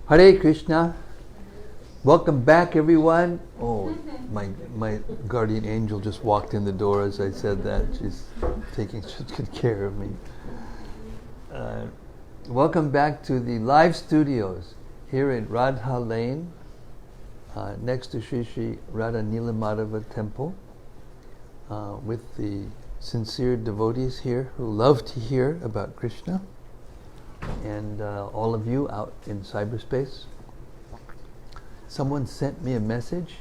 Hare Krishna. Welcome back, everyone. Oh, my guardian angel just walked in the door as I said that. She's taking such good care of me. Welcome back to the live studios here in Radha Lane, next to Sri Sri Radha Nilamadhava Temple, with the sincere devotees here who love to hear about Krishna, and all of you out in cyberspace. Someone sent me a message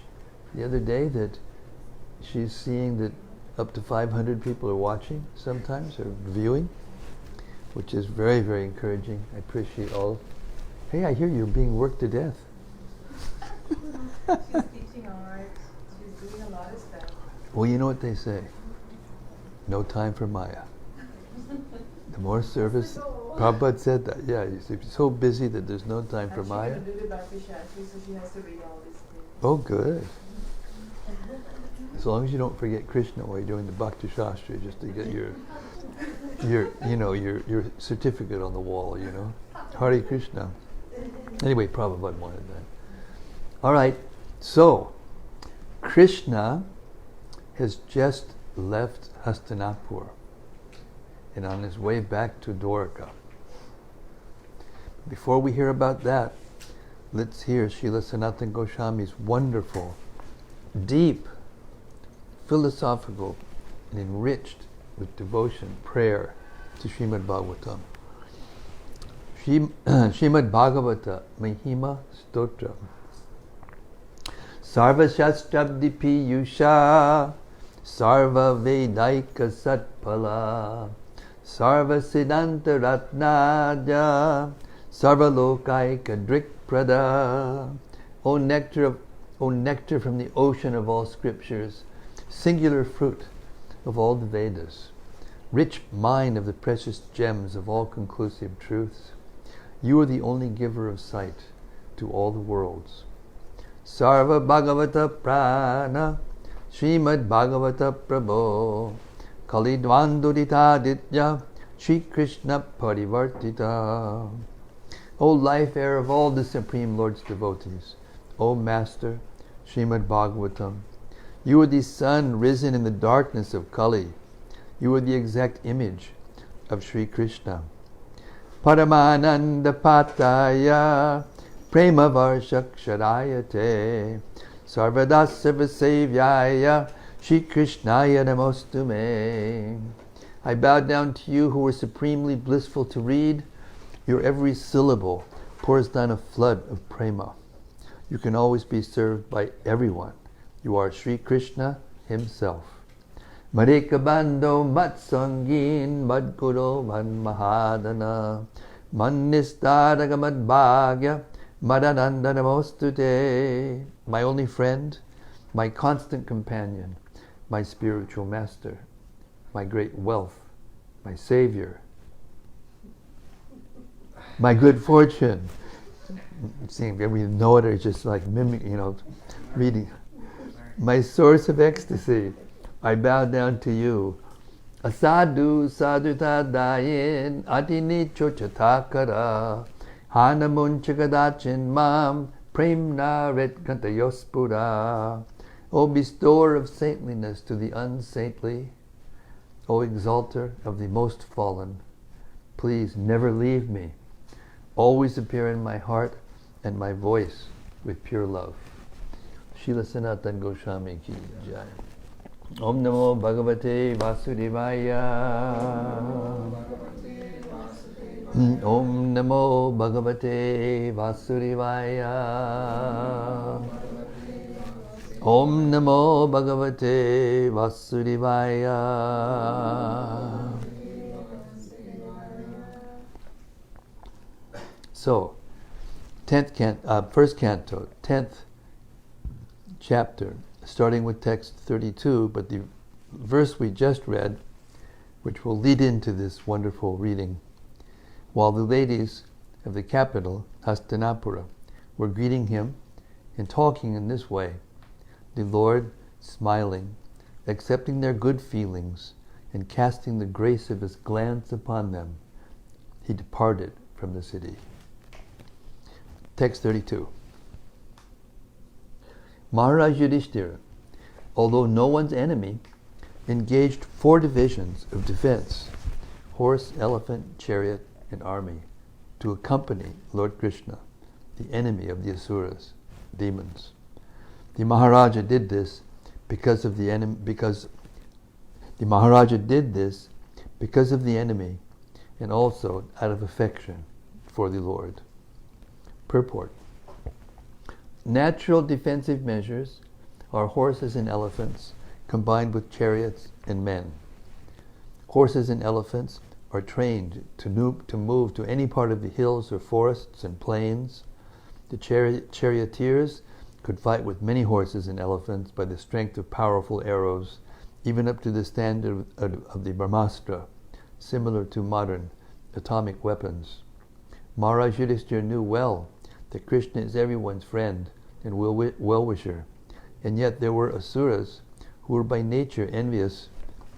the other day that she's seeing that up to 500 people are watching sometimes, or viewing, which is very, very encouraging. I appreciate all. Hey, I hear you're being worked to death. She's teaching art. She's doing a lot of stuff. Well, you know what they say. No time for Maya. The more service. Prabhupada said that. Yeah, he's so busy that there's no time for Maya. She's going to do the Bhakti Shastri, so she has to read all these things. Oh, good. As long as you don't forget Krishna while you're doing the Bhakti Shastri, just to get your certificate on the wall, you know. Hare Krishna. Anyway, Prabhupada wanted that. All right, so Krishna has just left Hastinapur and on his way back to Dvaraka. Before we hear about that, let's hear Srila Sanatana Goswami's wonderful, deep, philosophical, and enriched with devotion prayer to Srimad-Bhagavatam. Srimad-Bhagavata Mahima Stotra. Sarva Shastrabdi Piyusha Sarva Vedaika Satpala Sarva Siddhanta Ratnadya Sarva Lokaika Drikprada. O nectar from the ocean of all scriptures, singular fruit of all the Vedas, rich mine of the precious gems of all conclusive truths, you are the only giver of sight to all the worlds. Sarva Bhagavata Prana Srimad Bhagavata Prabho Kalidvandudita Ditya Shri Krishna Parivartita. O life air of all the Supreme Lord's devotees, O Master Srimad Bhagavatam, you are the sun risen in the darkness of Kali. You are the exact image of Sri Krishna. Paramananda Pataya Prema Varshaksharayate Sarvada Sarvasevyaya Shri Krishnaya Namostume. I bow down to you who are supremely blissful to read. Your every syllable pours down a flood of prema. You can always be served by everyone. You are Sri Krishna himself. Marika Bando Matsangin Madguru Manmahadana Manistadagamad Bhagya Madananda Namostute. My only friend, my constant companion, my spiritual master, my great wealth, my savior, my good fortune. Seeing we know it, or just like mimicking, reading. My source of ecstasy, I bow down to you. Asadu sadhuta dayin adini chochatakara hanamunchagadachin mam premna retkantayospura. O bestower of saintliness to the unsaintly, O exalter of the most fallen, please never leave me. Always appear in my heart and my voice with pure love. Srila Sanatana Goswami ki jai. Om Namo Bhagavate Vasudevaya. Om Namo Bhagavate Vasudevaya. Om Namo Bhagavate Vasudevaya. So, first canto, 10th chapter, starting with text 32, but the verse we just read, which will lead into this wonderful reading. While the ladies of the capital, Hastinapura, were greeting him and talking in this way, the Lord, smiling, accepting their good feelings, and casting the grace of his glance upon them, he departed from the city. Text 32. Maharaj Yudhishthira, although no one's enemy, engaged 4 divisions of defense, horse, elephant, chariot, and army, to accompany Lord Krishna, the enemy of the asuras, demons. The Maharaja did this because of the enemy, and also out of affection for the Lord. Purport. Natural defensive measures are horses and elephants combined with chariots and men. Horses and elephants are trained to move to any part of the hills or forests and plains. The charioteers could fight with many horses and elephants by the strength of powerful arrows, even up to the standard of the Brahmastra, similar to modern atomic weapons. Maharaj Yudhishthira knew well that Krishna is everyone's friend and well-wisher, and yet there were asuras who were by nature envious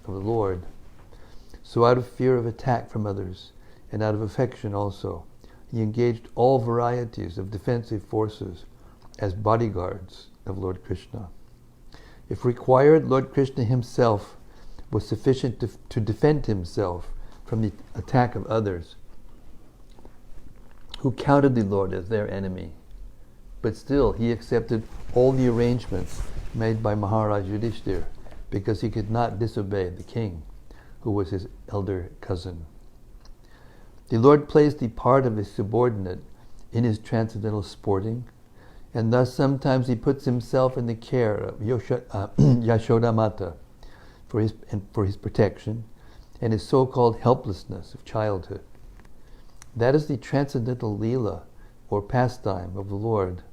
of the Lord. So out of fear of attack from others, and out of affection also, he engaged all varieties of defensive forces as bodyguards of Lord Krishna. If required, Lord Krishna himself was sufficient to defend himself from the attack of others who counted the Lord as their enemy. But still, he accepted all the arrangements made by Maharaj Yudhishthira because he could not disobey the king, who was his elder cousin. The Lord placed the part of his subordinate in his transcendental sporting, and thus sometimes he puts himself in the care of Yashoda Mata for his protection and his so-called helplessness of childhood. That is the transcendental Leela, or pastime of the Lord.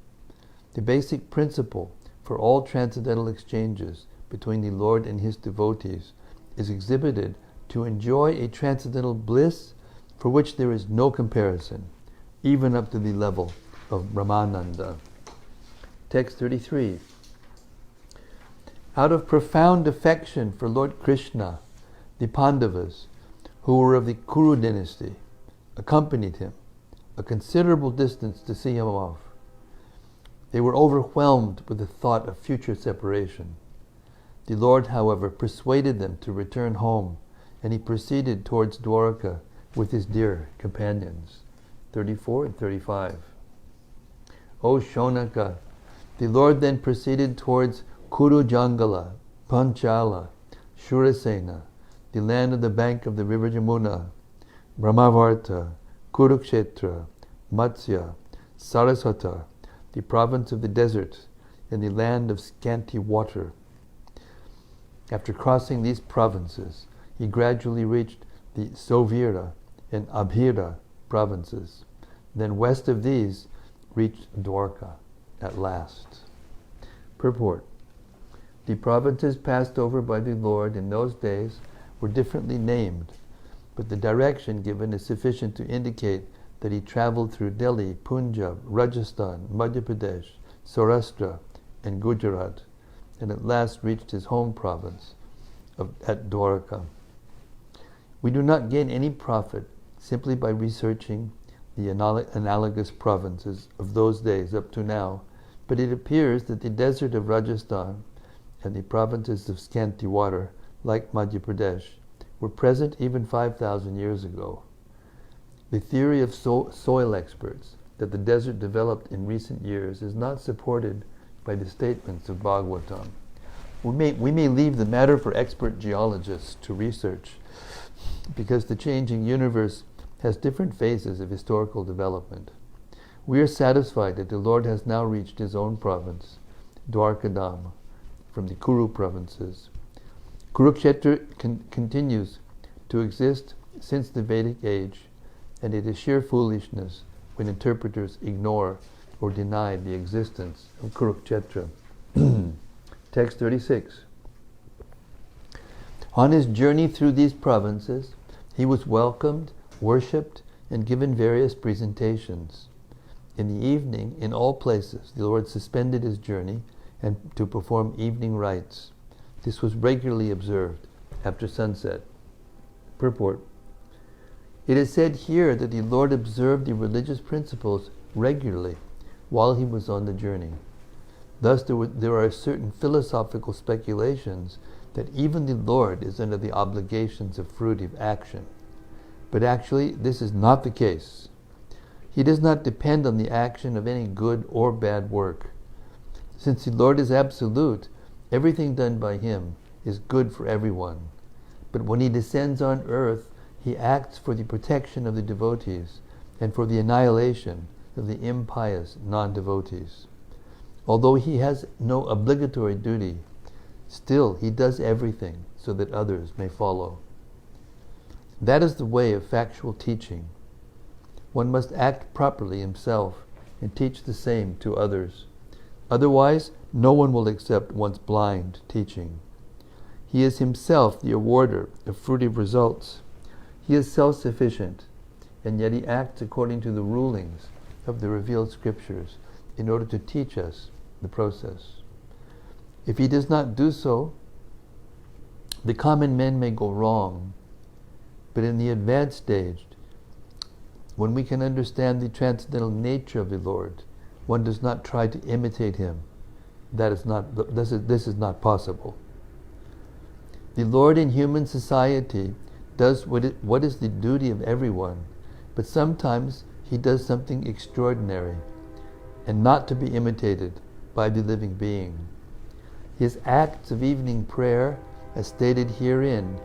The basic principle for all transcendental exchanges between the Lord and his devotees is exhibited to enjoy a transcendental bliss for which there is no comparison, even up to the level of Brahmananda. Text 33. Out of profound affection for Lord Krishna, the Pandavas, who were of the Kuru dynasty, accompanied him a considerable distance to see him off. They were overwhelmed with the thought of future separation. The Lord, however, persuaded them to return home, and he proceeded towards Dvaraka with his dear companions. 34 and 35. O Shonaka, the Lord then proceeded towards Kuru Jangala, Panchala, Shurasena, the land of the bank of the river Jamuna, Brahmavarta, Kurukshetra, Matsya, Saraswata, the province of the desert, and the land of scanty water. After crossing these provinces, he gradually reached the Sovira and Abhira provinces. Then west of these, reached Dvaraka at last. Purport. The provinces passed over by the Lord in those days were differently named, but the direction given is sufficient to indicate that he traveled through Delhi, Punjab, Rajasthan, Madhya Pradesh, Saurashtra, and Gujarat, and at last reached his home province at Dvaraka. We do not gain any profit simply by researching the analogous provinces of those days up to now, but it appears that the desert of Rajasthan and the provinces of scanty water, like Madhya Pradesh, were present even 5,000 years ago. The theory of soil experts that the desert developed in recent years is not supported by the statements of Bhagavatam. We may leave the matter for expert geologists to research, because the changing universe has different phases of historical development. We are satisfied that the Lord has now reached his own province, Dwarkadam, from the Kuru provinces. Kurukshetra continues to exist since the Vedic age, and it is sheer foolishness when interpreters ignore or deny the existence of Kurukshetra. Text 36. On his journey through these provinces, he was welcomed, worshipped, and given various presentations. In the evening, in all places, the Lord suspended his journey and to perform evening rites. This was regularly observed after sunset. Purport. It is said here that the Lord observed the religious principles regularly while he was on the journey. Thus there are certain philosophical speculations that even the Lord is under the obligations of fruitive action. But actually, this is not the case. He does not depend on the action of any good or bad work. Since the Lord is absolute, everything done by him is good for everyone. But when he descends on earth, he acts for the protection of the devotees and for the annihilation of the impious non-devotees. Although he has no obligatory duty, still he does everything so that others may follow. That is the way of factual teaching. One must act properly himself and teach the same to others. Otherwise, no one will accept one's blind teaching. He is himself the awarder of fruitive results. He is self-sufficient, and yet he acts according to the rulings of the revealed scriptures in order to teach us the process. If he does not do so, the common men may go wrong. But in the advanced stage, when we can understand the transcendental nature of the Lord, one does not try to imitate him. This is not possible. The Lord in human society does what is the duty of everyone, but sometimes he does something extraordinary and not to be imitated by the living being. His acts of evening prayer, as stated herein,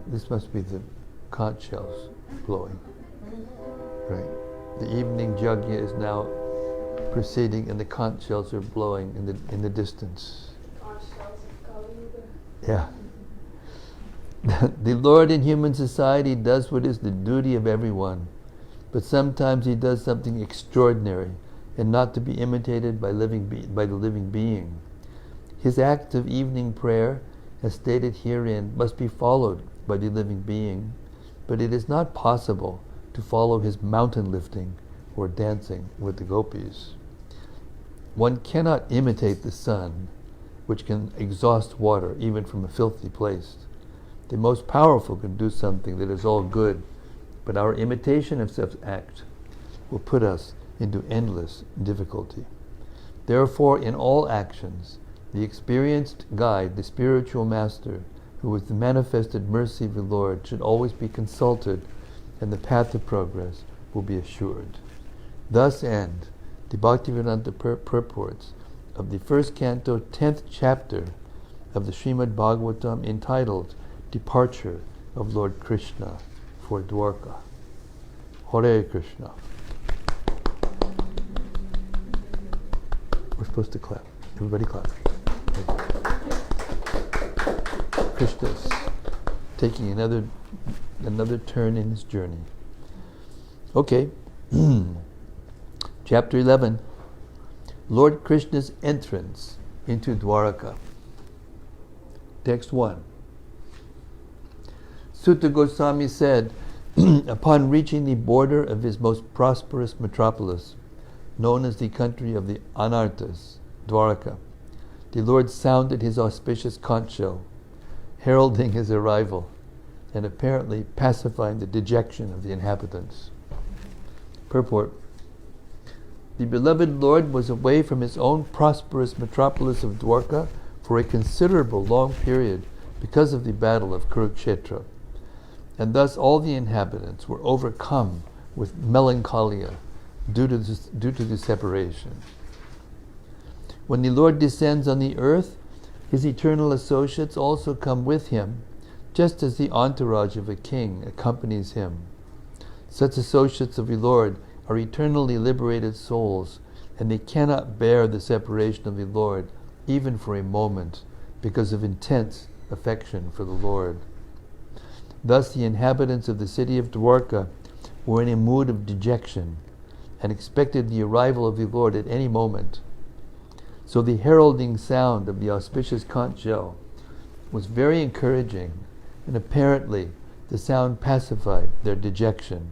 this must be the conch shells blowing. Right. The evening yajna is now proceeding and the conch shells are blowing in the distance. Yeah. The Lord in human society does what is the duty of everyone, but sometimes he does something extraordinary and not to be imitated by the living being. His act of evening prayer, as stated herein, must be followed by the living being, but it is not possible to follow his mountain lifting or dancing with the gopis. One cannot imitate the sun, which can exhaust water even from a filthy place. The most powerful can do something that is all good, but our imitation of such act will put us into endless difficulty. Therefore, in all actions, the experienced guide, the spiritual master, who is the manifested mercy of the Lord, should always be consulted, and the path of progress will be assured. Thus end the Bhaktivedanta purports of the first canto, 10th chapter of the Srimad-Bhagavatam, entitled Departure of Lord Krishna for Dvaraka. Hare Krishna. We're supposed to clap. Everybody clap. Krishna's taking another turn in his journey. Okay. Chapter 11. Lord Krishna's entrance into Dvaraka. Text 1. Sutta Goswami said, upon reaching the border of his most prosperous metropolis, known as the country of the Anarthas, Dvaraka, the Lord sounded his auspicious conch shell, heralding his arrival, and apparently pacifying the dejection of the inhabitants. Purport. The beloved Lord was away from his own prosperous metropolis of Dvaraka for a considerable long period because of the battle of Kurukshetra, and thus all the inhabitants were overcome with melancholia due to the separation. When the Lord descends on the earth, his eternal associates also come with him, just as the entourage of a king accompanies him. Such associates of the Lord are eternally liberated souls, and they cannot bear the separation of the Lord, even for a moment, because of intense affection for the Lord. Thus the inhabitants of the city of Dvaraka were in a mood of dejection, and expected the arrival of the Lord at any moment. So the heralding sound of the auspicious conch shell was very encouraging, and apparently the sound pacified their dejection.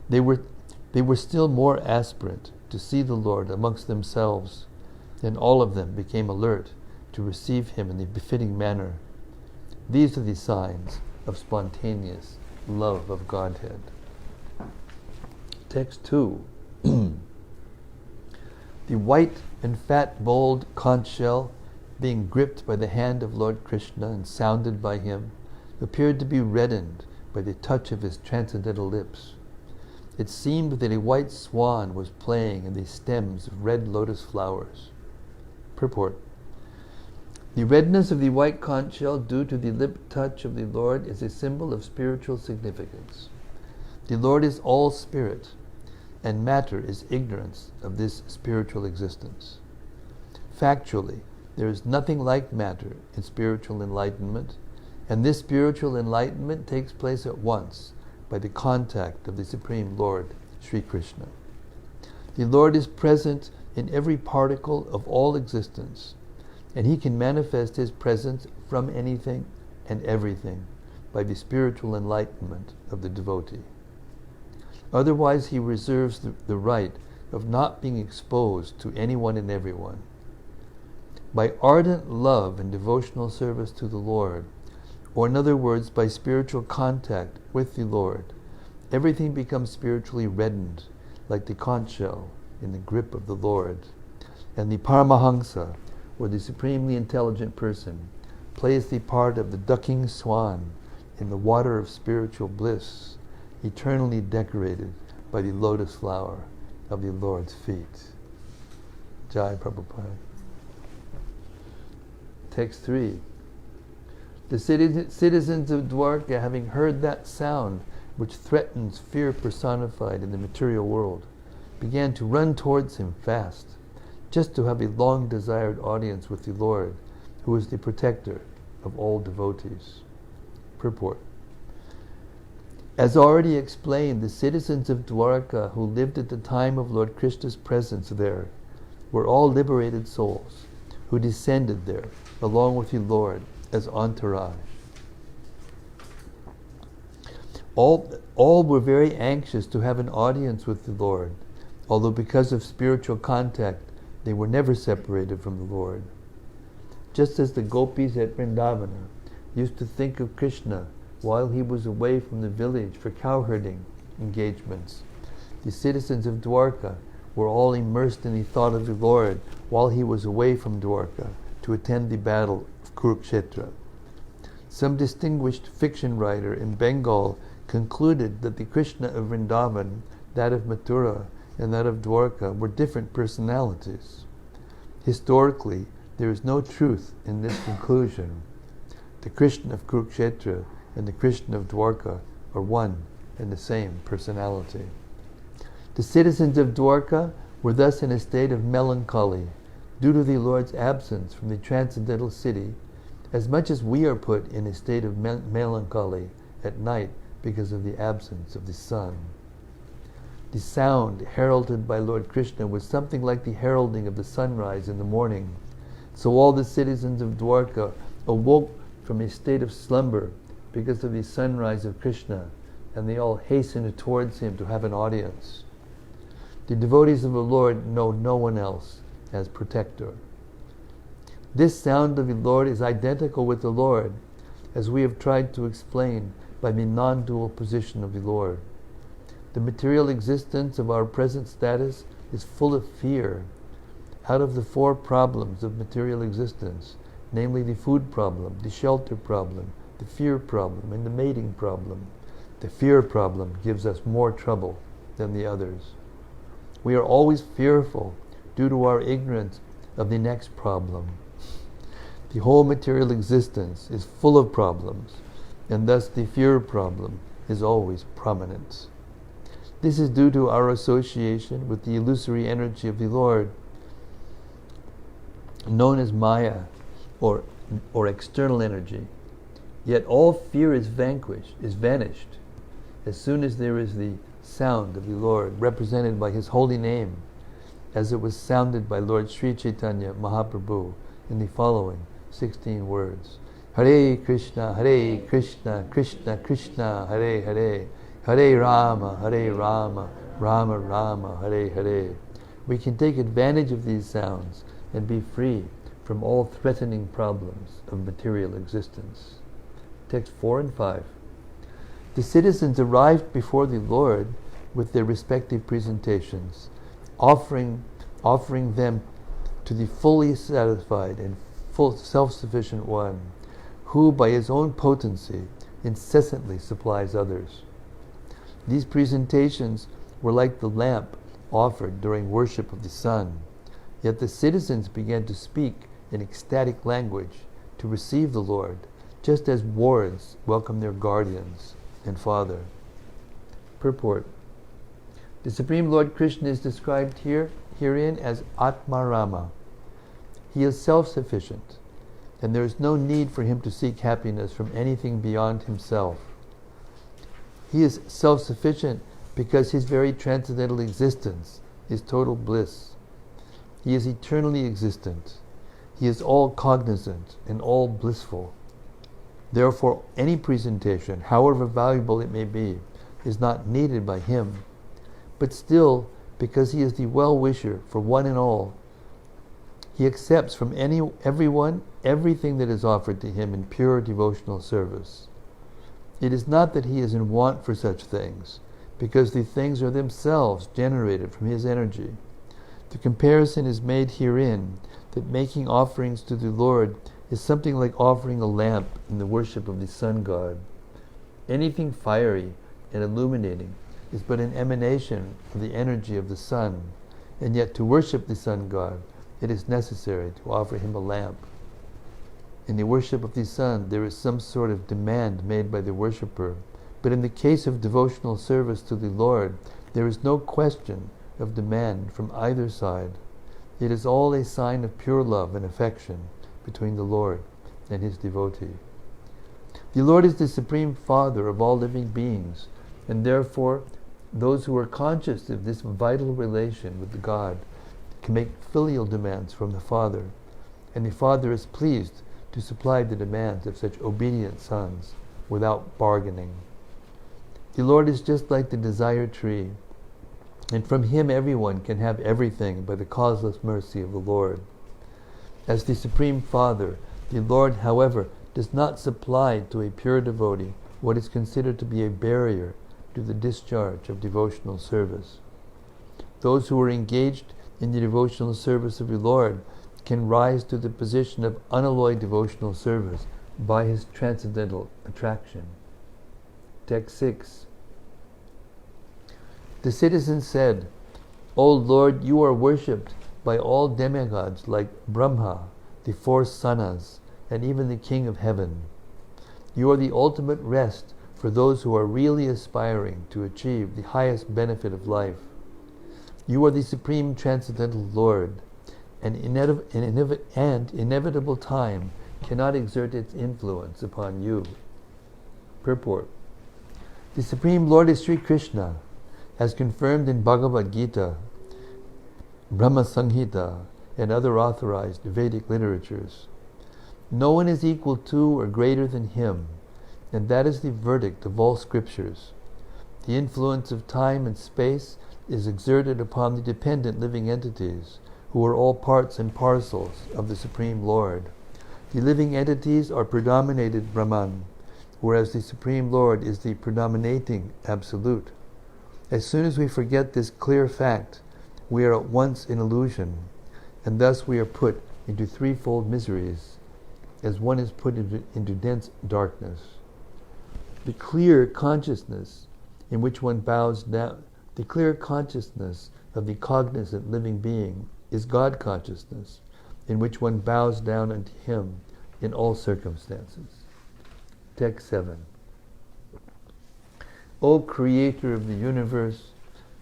They were still more aspirant to see the Lord amongst themselves, and all of them became alert to receive him in the befitting manner. These are the signs of spontaneous love of Godhead. Text 2. The white and fat bowled conch shell, being gripped by the hand of Lord Krishna and sounded by him, appeared to be reddened by the touch of his transcendental lips. It seemed that a white swan was playing in the stems of red lotus flowers. Purport. The redness of the white conch shell due to the lip touch of the Lord is a symbol of spiritual significance. The Lord is all spirit, and matter is ignorance of this spiritual existence. Factually, there is nothing like matter in spiritual enlightenment, and this spiritual enlightenment takes place at once by the contact of the Supreme Lord, Sri Krishna. The Lord is present in every particle of all existence, and he can manifest his presence from anything and everything by the spiritual enlightenment of the devotee. Otherwise, he reserves the right of not being exposed to anyone and everyone. By ardent love and devotional service to the Lord, or in other words, by spiritual contact with the Lord, everything becomes spiritually reddened, like the conch shell in the grip of the Lord. And the Paramahansa, or the supremely intelligent person, plays the part of the ducking swan in the water of spiritual bliss, eternally decorated by the lotus flower of the Lord's feet. Jai Prabhupada. Text 3. The citizens of Dvaraka, having heard that sound which threatens fear personified in the material world, began to run towards him fast, just to have a long-desired audience with the Lord, who is the protector of all devotees. Purport. As already explained, the citizens of Dvaraka who lived at the time of Lord Krishna's presence there were all liberated souls who descended there along with the Lord as entourage. All were very anxious to have an audience with the Lord, although because of spiritual contact they were never separated from the Lord. Just as the gopis at Vrindavana used to think of Krishna while he was away from the village for cowherding engagements, the citizens of Dwarka were all immersed in the thought of the Lord while he was away from Dwarka to attend the battle of Kurukshetra. Some distinguished fiction writer in Bengal concluded that the Krishna of Vrindavan, that of Mathura, and that of Dwarka were different personalities. Historically, there is no truth in this conclusion. The Krishna of Kurukshetra and the Krishna of Dwarka are one and the same personality. The citizens of Dwarka were thus in a state of melancholy due to the Lord's absence from the transcendental city, as much as we are put in a state of melancholy at night because of the absence of the sun. The sound heralded by Lord Krishna was something like the heralding of the sunrise in the morning. So all the citizens of Dwarka awoke from a state of slumber because of the sunrise of Krishna, and they all hastened towards him to have an audience. The devotees of the Lord know no one else as protector. This sound of the Lord is identical with the Lord, as we have tried to explain by the non-dual position of the Lord. The material existence of our present status is full of fear. Out of the four problems of material existence, namely the food problem, the shelter problem, the fear problem, and the mating problem, the fear problem gives us more trouble than the others. We are always fearful due to our ignorance of the next problem. The whole material existence is full of problems, and thus the fear problem is always prominent. This is due to our association with the illusory energy of the Lord, known as Maya, or external energy. Yet all fear is vanished, as soon as there is the sound of the Lord, represented by His holy name, as it was sounded by Lord Sri Chaitanya Mahaprabhu in the following 16 words. Hare Krishna, Krishna Krishna, Hare Hare, Hare Rama, Rama Rama, Hare Hare. We can take advantage of these sounds and be free from all threatening problems of material existence. Text 4 and 5. The citizens arrived before the Lord with their respective presentations, offering offering them to the fully satisfied and full self-sufficient one, who by his own potency incessantly supplies others. These presentations were like the lamp offered during worship of the sun, yet the citizens began to speak in ecstatic language to receive the Lord, just as wards welcome their guardians and father. Purport. The Supreme Lord Krishna is described herein as Atmarama. He is self-sufficient, and there is no need for him to seek happiness from anything beyond himself. He is self-sufficient because his very transcendental existence is total bliss. He is eternally existent. He is all cognizant and all blissful. Therefore, any presentation, however valuable it may be, is not needed by him. But still, because he is the well-wisher for one and all, he accepts from everyone everything that is offered to him in pure devotional service. It is not that he is in want for such things, because the things are themselves generated from his energy. The comparison is made herein that making offerings to the Lord is something like offering a lamp in the worship of the sun god. Anything fiery and illuminating is but an emanation of the energy of the sun, and yet to worship the sun god, it is necessary to offer him a lamp. In the worship of the sun, there is some sort of demand made by the worshipper, but in the case of devotional service to the Lord, there is no question of demand from either side. It is all a sign of pure love and affection between the Lord and his devotee. The Lord is the Supreme Father of all living beings, and therefore those who are conscious of this vital relation with the God can make filial demands from the Father, and the Father is pleased to supply the demands of such obedient sons without bargaining. The Lord is just like the desire tree, and from him everyone can have everything by the causeless mercy of the Lord. As the Supreme Father, the Lord, however, does not supply to a pure devotee what is considered to be a barrier to the discharge of devotional service. Those who are engaged in the devotional service of the Lord can rise to the position of unalloyed devotional service by his transcendental attraction. Text 6. The citizen said, O Lord, you are worshipped by all demigods like Brahma, the four sanas, and even the King of Heaven. You are the ultimate rest for those who are really aspiring to achieve the highest benefit of life. You are the Supreme Transcendental Lord, and inevitable time cannot exert its influence upon you. Purport. The Supreme Lord is Sri Krishna, as confirmed in Bhagavad Gita, Brahma Samhita, and other authorized Vedic literatures. No one is equal to or greater than him, and that is the verdict of all scriptures. The influence of time and space is exerted upon the dependent living entities, who are all parts and parcels of the Supreme Lord. The living entities are predominated Brahman, whereas the Supreme Lord is the predominating Absolute. As soon as we forget this clear fact, we are at once in illusion, and thus we are put into threefold miseries, as one is put into dense darkness. The clear consciousness in which one bows down, the clear consciousness of the cognizant living being is God consciousness, in which one bows down unto him in all circumstances. Text 7. O Creator of the universe,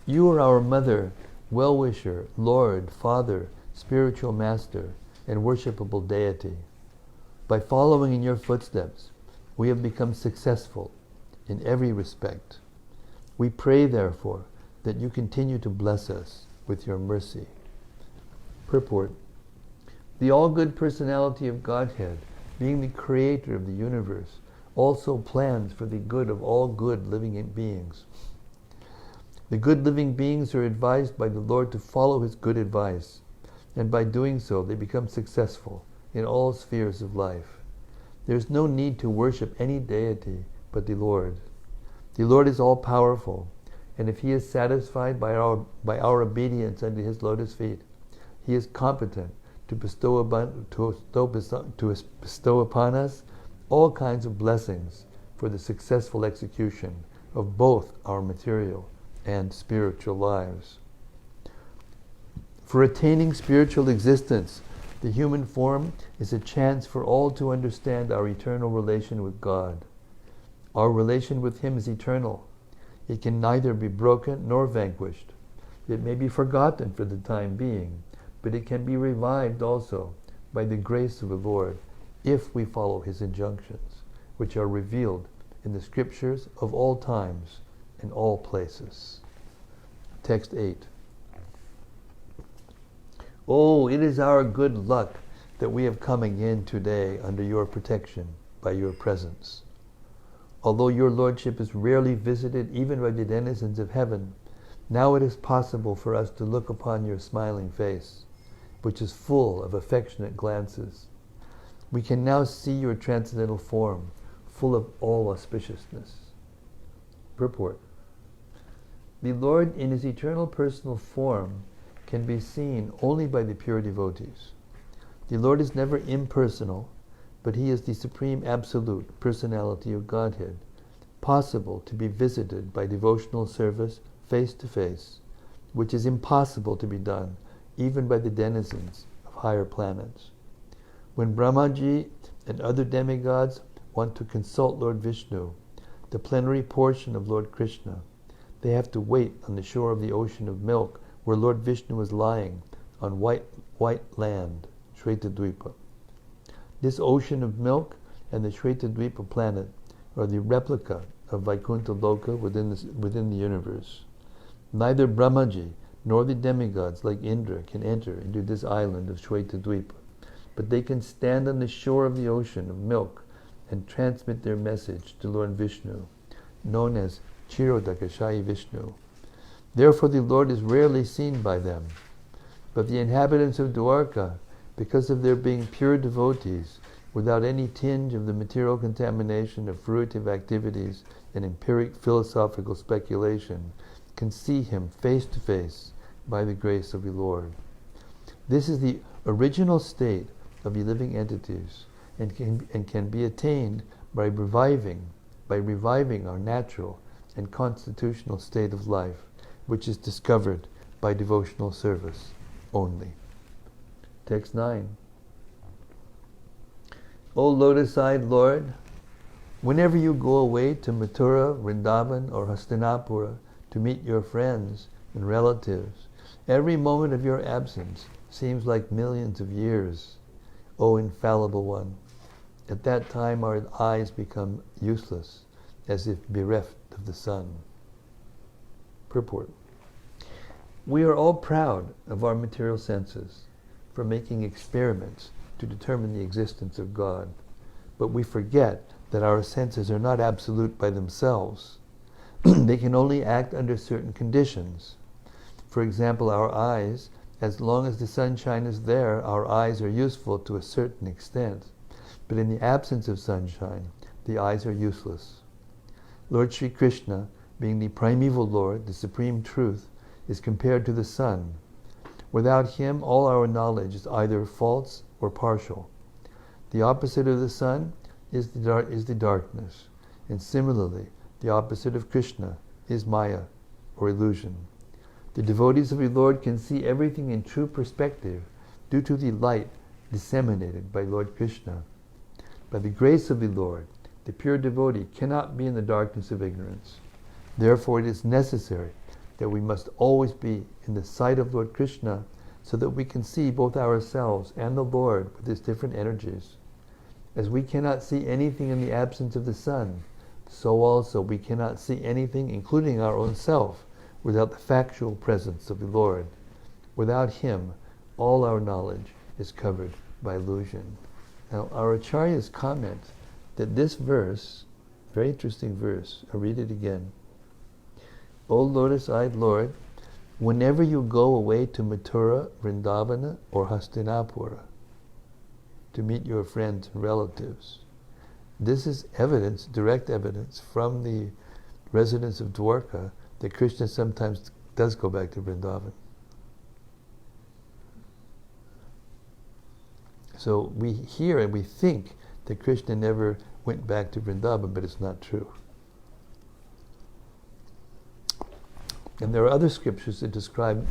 you are our Mother, Well-Wisher, Lord, Father, Spiritual Master, and worshipable Deity. By following in your footsteps, we have become successful in every respect. We pray, therefore, that you continue to bless us with your mercy. Purport. The all-good personality of Godhead, being the creator of the universe, also plans for the good of all good living beings. The good living beings are advised by the Lord to follow his good advice, and by doing so they become successful in all spheres of life. There is no need to worship any deity but the Lord. The Lord is all-powerful, and if he is satisfied by our obedience unto his lotus feet, He is competent to bestow upon us all kinds of blessings for the successful execution of both our material and spiritual lives. For attaining spiritual existence, the human form is a chance for all to understand our eternal relation with God. Our relation with Him is eternal. It can neither be broken nor vanquished. It may be forgotten for the time being, but it can be revived also by the grace of the Lord if we follow His injunctions, which are revealed in the scriptures of all times and all places. Text 8. Oh, it is our good luck that we have come again today under your protection by your presence. Although your Lordship is rarely visited even by the denizens of heaven, now it is possible for us to look upon your smiling face, which is full of affectionate glances. We can now see your transcendental form, full of all auspiciousness. Purport. The Lord in His eternal personal form can be seen only by the pure devotees. The Lord is never impersonal, but He is the supreme absolute personality of Godhead, possible to be visited by devotional service face to face, which is impossible to be done even by the denizens of higher planets. When Brahmaji and other demigods want to consult Lord Vishnu, the plenary portion of Lord Krishna, they have to wait on the shore of the ocean of milk where Lord Vishnu is lying on white land, Shvetadvipa. This ocean of milk and the Shvetadvipa planet are the replica of Vaikuntha Loka within the universe. Neither Brahmaji nor the demigods like Indra can enter into this island of Shvetadvipa, but they can stand on the shore of the ocean of milk and transmit their message to Lord Vishnu, known as Chirodakashayi Vishnu. Therefore the Lord is rarely seen by them. But the inhabitants of Dvaraka, because of their being pure devotees, without any tinge of the material contamination of fruitive activities and empiric philosophical speculation, can see Him face to face by the grace of the Lord. This is the original state of the living entities and can be attained by reviving our natural and constitutional state of life, which is discovered by devotional service only. Text 9. O lotus-eyed Lord, whenever you go away to Mathura, Vrindavan, or Hastinapura to meet your friends and relatives, every moment of your absence seems like millions of years, O infallible one. At that time our eyes become useless, as if bereft of the sun. Purport. We are all proud of our material senses for making experiments to determine the existence of God, but we forget that our senses are not absolute by themselves. They can only act under certain conditions. For example, our eyes, as long as the sunshine is there, our eyes are useful to a certain extent, but in the absence of sunshine, the eyes are useless. Lord Sri Krishna, being the primeval Lord, the supreme truth, is compared to the sun. Without Him, all our knowledge is either false or partial. The opposite of the sun is the darkness, and similarly, the opposite of Krishna is Maya, or illusion. The devotees of the Lord can see everything in true perspective due to the light disseminated by Lord Krishna. By the grace of the Lord, the pure devotee cannot be in the darkness of ignorance. Therefore, it is necessary that we must always be in the sight of Lord Krishna so that we can see both ourselves and the Lord with His different energies. As we cannot see anything in the absence of the sun, so also we cannot see anything, including our own self, without the factual presence of the Lord. Without Him, all our knowledge is covered by illusion. Now, our acharyas comment that this verse, very interesting verse, I'll read it again. O lotus-eyed Lord, whenever you go away to Mathura, Vrindavana, or Hastinapura to meet your friends and relatives, this is evidence, direct evidence from the residents of Dvaraka that Krishna sometimes does go back to Vrindavan. So we hear and we think that Krishna never went back to Vrindavan, but it's not true. And there are other scriptures that describe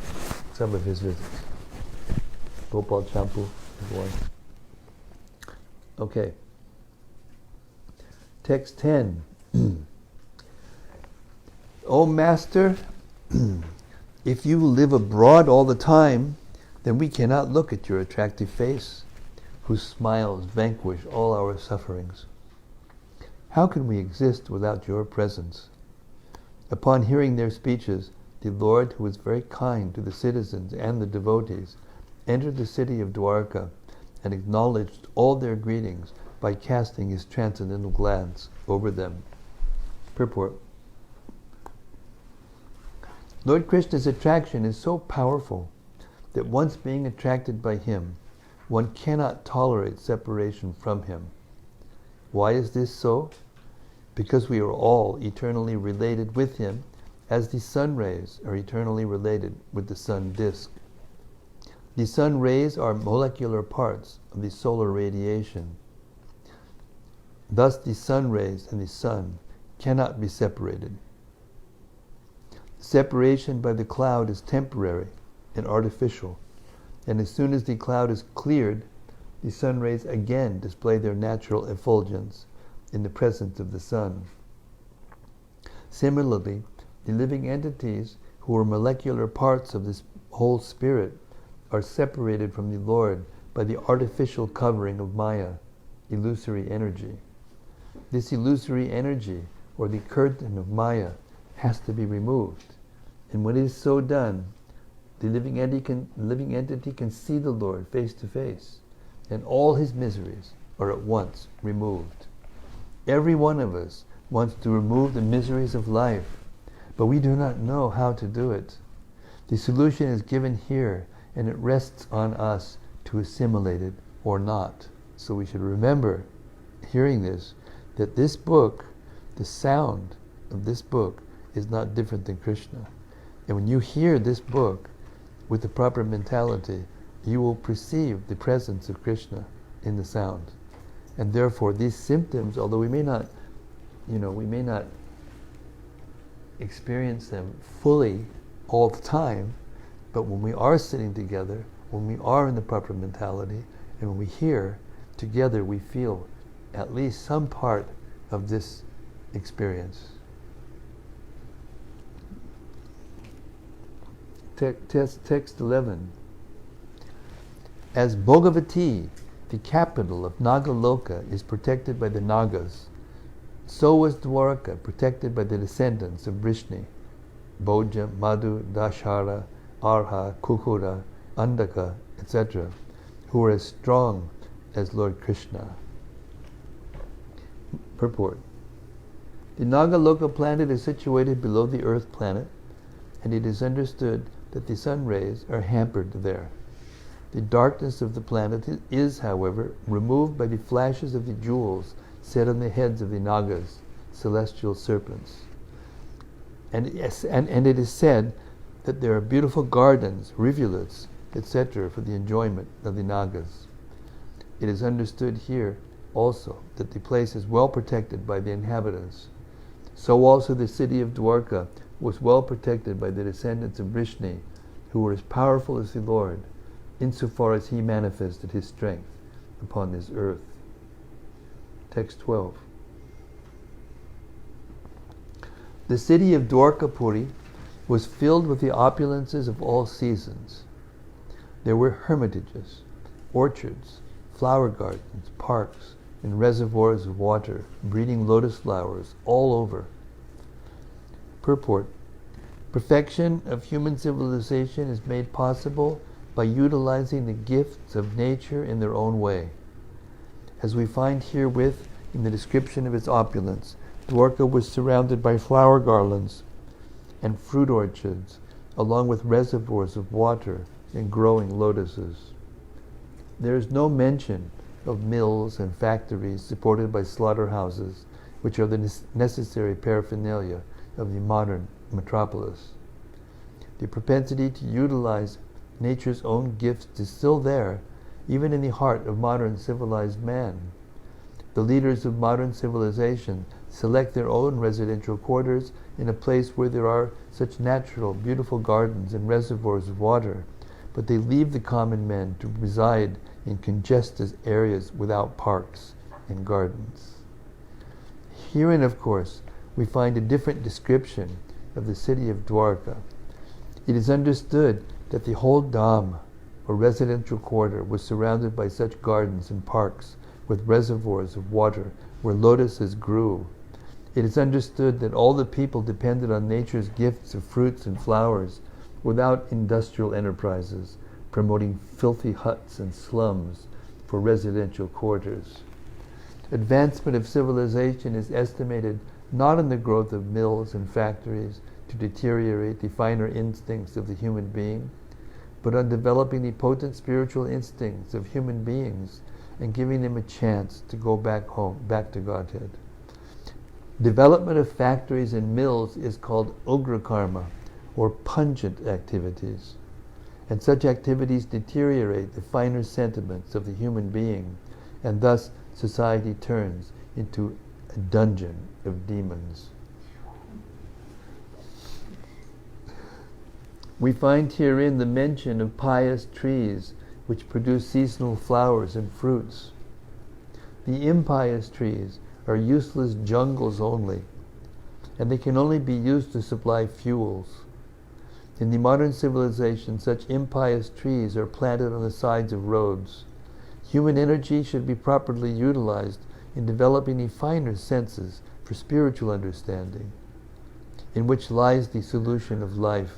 some of his visits. Gopal Champu is one. Okay. Text 10. O Master, if you live abroad all the time, then we cannot look at your attractive face, whose smiles vanquish all our sufferings. How can we exist without your presence? Upon hearing their speeches, the Lord, who was very kind to the citizens and the devotees, entered the city of Dvaraka and acknowledged all their greetings by casting his transcendental glance over them. Purport. Lord Krishna's attraction is so powerful that once being attracted by him, one cannot tolerate separation from him. Why is this so? Because we are all eternally related with him, as the sun rays are eternally related with the sun disk. The sun rays are molecular parts of the solar radiation. Thus the sun rays and the sun cannot be separated. Separation by the cloud is temporary and artificial, and as soon as the cloud is cleared, the sun rays again display their natural effulgence in the presence of the sun. Similarly, the living entities who are molecular parts of this whole spirit are separated from the Lord by the artificial covering of Maya, illusory energy. This illusory energy, or the curtain of Maya, has to be removed. And when it is so done, the living entity can see the Lord face to face, and all his miseries are at once removed. Every one of us wants to remove the miseries of life, but we do not know how to do it. The solution is given here, and it rests on us to assimilate it or not. So we should remember, hearing this, that this book, the sound of this book, is not different than Krishna. And when you hear this book with the proper mentality, you will perceive the presence of Krishna in the sound. And therefore these symptoms, although we may not experience them fully all the time, but when we are sitting together, when we are in the proper mentality, and when we hear together, we feel at least some part of this experience. Text 11. As Bhogavati, the capital of Nagaloka, is protected by the Nagas, so was Dvaraka protected by the descendants of Vrishni, Bhoja, Madhu, Dashara, Arha, Kukura, Andaka, etc., who were as strong as Lord Krishna. Purport. The Nagaloka planet is situated below the earth planet, and it is understood that the sun rays are hampered there. The darkness of the planet is, however, removed by the flashes of the jewels set on the heads of the Nagas, celestial serpents. And it is said that there are beautiful gardens, rivulets, etc. for the enjoyment of the Nagas. It is understood here also that the place is well protected by the inhabitants. So also the city of Dvaraka was well protected by the descendants of Vrishni, who were as powerful as the Lord, insofar as he manifested his strength upon this earth. Text 12. The city of Dwarkapuri was filled with the opulences of all seasons. There were hermitages, orchards, flower gardens, parks, and reservoirs of water, breeding lotus flowers all over. Purport. Perfection of human civilization is made possible by utilizing the gifts of nature in their own way. As we find herewith in the description of its opulence, Dwarka was surrounded by flower garlands and fruit orchards, along with reservoirs of water and growing lotuses. There is no mention of mills and factories supported by slaughterhouses, which are the necessary paraphernalia of the modern metropolis. The propensity to utilize nature's own gifts is still there, even in the heart of modern civilized man. The leaders of modern civilization select their own residential quarters in a place where there are such natural, beautiful gardens and reservoirs of water, but they leave the common men to reside in congested areas without parks and gardens. Herein, of course, we find a different description of the city of Dvaraka. It is understood that the whole dham, or residential quarter, was surrounded by such gardens and parks with reservoirs of water where lotuses grew. It is understood that all the people depended on nature's gifts of fruits and flowers without industrial enterprises, promoting filthy huts and slums for residential quarters. Advancement of civilization is estimated not in the growth of mills and factories to deteriorate the finer instincts of the human being, but on developing the potent spiritual instincts of human beings and giving them a chance to go back home, back to Godhead. Development of factories and mills is called ugra karma, or pungent activities. And such activities deteriorate the finer sentiments of the human being, and thus society turns into a dungeon of demons. We find herein the mention of pious trees which produce seasonal flowers and fruits. The impious trees are useless jungles only, and they can only be used to supply fuels. In the modern civilization, such impious trees are planted on the sides of roads. Human energy should be properly utilized in developing the finer senses for spiritual understanding, in which lies the solution of life.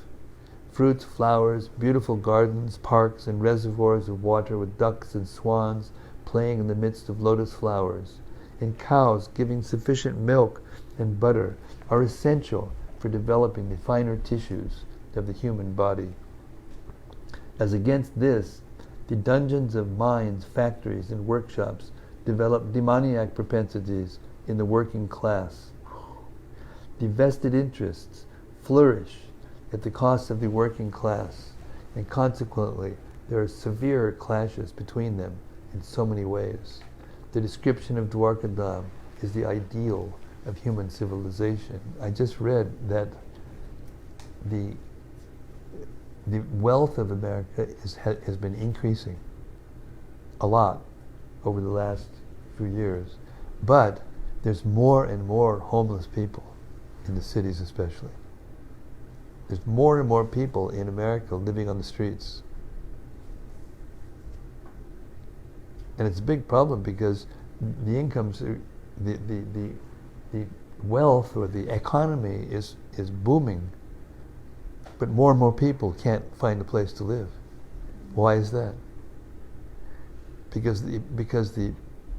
Fruits, flowers, beautiful gardens, parks, and reservoirs of water with ducks and swans playing in the midst of lotus flowers, and cows giving sufficient milk and butter are essential for developing the finer tissues of the human body. As against this, the dungeons of mines, factories, and workshops develop demoniac propensities in the working class. The vested interests flourish at the cost of the working class, and consequently there are severe clashes between them in so many ways. The description of Dvaraka Dham is the ideal of human civilization. I just read that the wealth of America has been increasing a lot over the last few years, but there's more and more homeless people in the cities especially. There's more and more people in America living on the streets. And it's a big problem because the incomes, the wealth or the economy is booming, but more and more people can't find a place to live. Why is that? Because the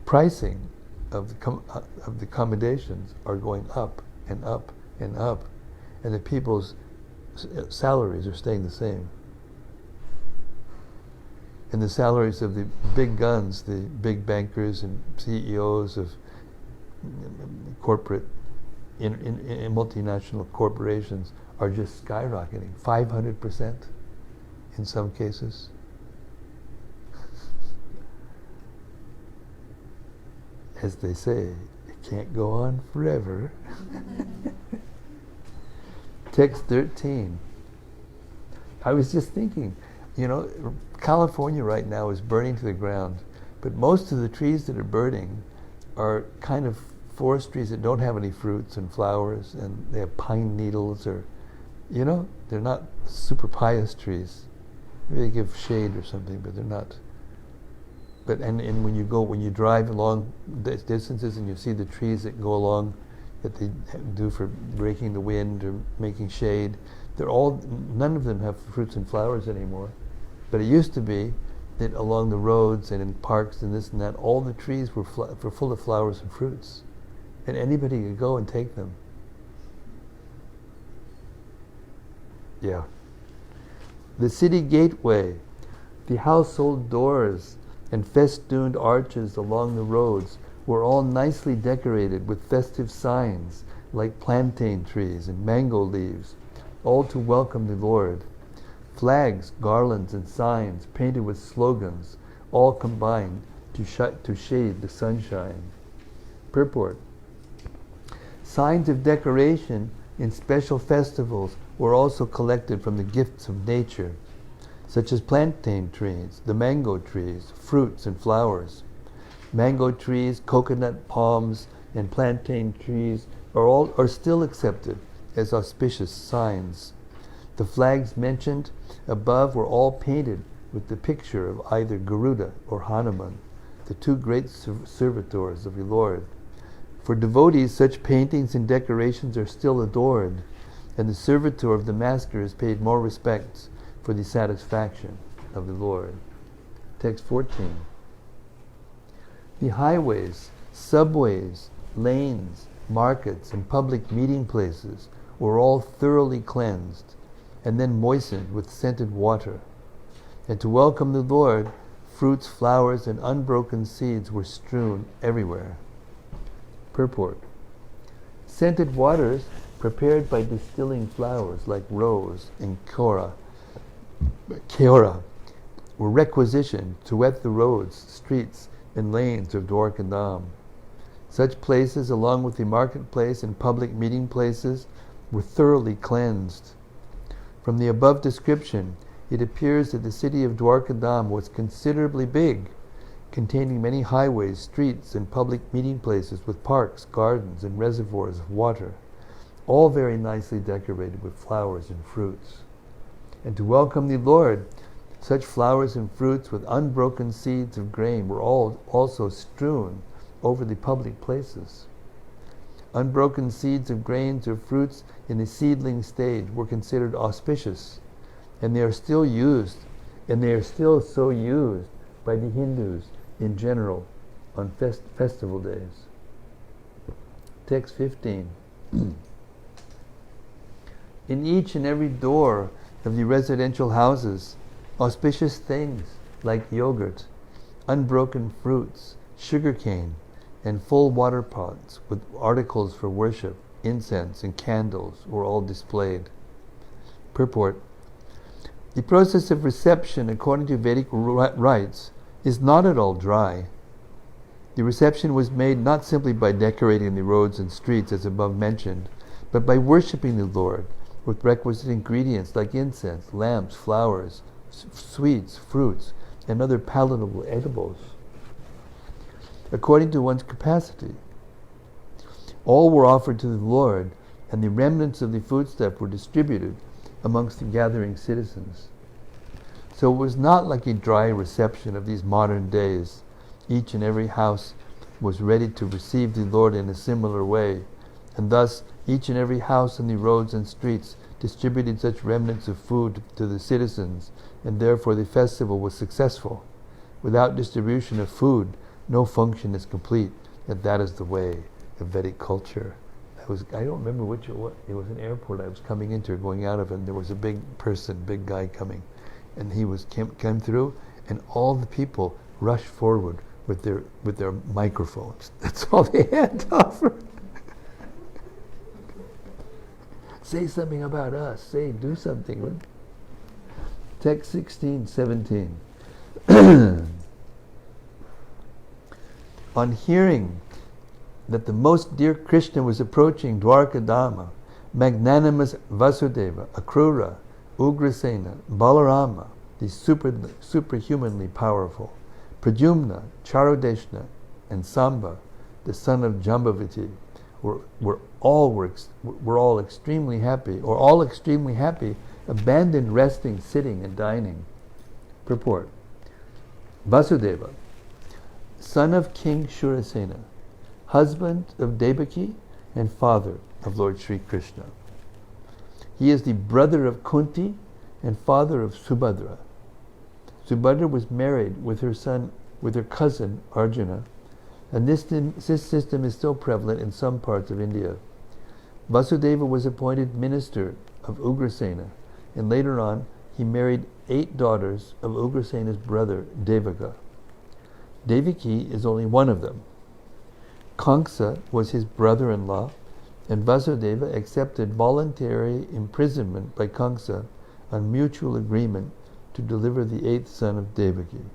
pricing of the accommodations are going up and up and up, and the people's salaries are staying the same. And the salaries of the big guns, the big bankers and CEOs of corporate, in multinational corporations, are just skyrocketing, 500% in some cases. As they say, it can't go on forever. Text 13. I was just thinking, California right now is burning to the ground, but most of the trees that are burning are kind of forest trees that don't have any fruits and flowers, and they have pine needles, or, they're not super pious trees. Maybe they give shade or something, but they're not. But and when you drive along distances and you see the trees that go along, that they do for breaking the wind or making shade, none of them have fruits and flowers anymore. But it used to be that along the roads and in parks and this and that, all the trees were full of flowers and fruits, and anybody could go and take them. Yeah. The city gateway, the household doors, and festooned arches along the roads were all nicely decorated with festive signs like plantain trees and mango leaves, all to welcome the Lord. Flags, garlands, and signs painted with slogans all combined to shade the sunshine. Purport. Signs of decoration in special festivals were also collected from the gifts of nature, such as plantain trees, the mango trees, fruits and flowers. Mango trees, coconut palms, and plantain trees are still accepted as auspicious signs. The flags mentioned above were all painted with the picture of either Garuda or Hanuman, the two great servitors of the Lord. For devotees, such paintings and decorations are still adored, and the servitor of the master is paid more respects for the satisfaction of the Lord. Text 14. The highways, subways, lanes, markets, and public meeting places were all thoroughly cleansed and then moistened with scented water. And to welcome the Lord, fruits, flowers, and unbroken seeds were strewn everywhere. Purport. Scented waters prepared by distilling flowers like rose and keora were requisitioned to wet the roads, streets, and lanes of Dwarka Dham. Such places, along with the marketplace and public meeting places, were thoroughly cleansed. From the above description, it appears that the city of Dwarka Dham was considerably big, containing many highways, streets, and public meeting places with parks, gardens, and reservoirs of water, all very nicely decorated with flowers and fruits. And to welcome the Lord, such flowers and fruits with unbroken seeds of grain were all also strewn over the public places. Unbroken seeds of grains or fruits in the seedling stage were considered auspicious, and they are still so used by the Hindus in general on festival days. Text 15. In each and every door of the residential houses, auspicious things like yogurt, unbroken fruits, sugarcane, and full water pots with articles for worship, incense, and candles were all displayed. Purport. The process of reception according to Vedic rites is not at all dry. The reception was made not simply by decorating the roads and streets as above mentioned, but by worshipping the Lord with requisite ingredients like incense, lamps, flowers, sweets, fruits, and other palatable edibles, according to one's capacity. All were offered to the Lord, and the remnants of the foodstuff were distributed amongst the gathering citizens. So it was not like a dry reception of these modern days. Each and every house was ready to receive the Lord in a similar way, and thus each and every house in the roads and streets distributed such remnants of food to the citizens, and therefore the festival was successful. Without distribution of food, no function is complete, and that is the way of Vedic culture. I don't remember which it was. It was an airport I was coming into or going out of, and there was a big guy coming, and he came through, and all the people rushed forward with their microphones. That's all they had to offer. Say something about us. Do something. Text 16, 17. On hearing that the most dear Krishna was approaching Dwarka Dhama, magnanimous Vasudeva, Akrura, Ugrasena, Balarama, the superhumanly powerful, Pradyumna, Charudeshna, and Samba, the son of Jambavati, were all extremely happy, abandoned resting, sitting, and dining. Purport. Vasudeva, son of King Shurasena, husband of Devaki, and father of Lord Sri Krishna. He is the brother of Kunti and father of Subhadra. Subhadra was married with her cousin Arjuna, and this system is still prevalent in some parts of India. Vasudeva was appointed minister of Ugrasena, and later on he married 8 daughters of Ugrasena's brother Devaka. Devaki is only one of them. Kamsa was his brother-in-law, and Vasudeva accepted voluntary imprisonment by Kamsa on mutual agreement to deliver the 8th son of Devaki.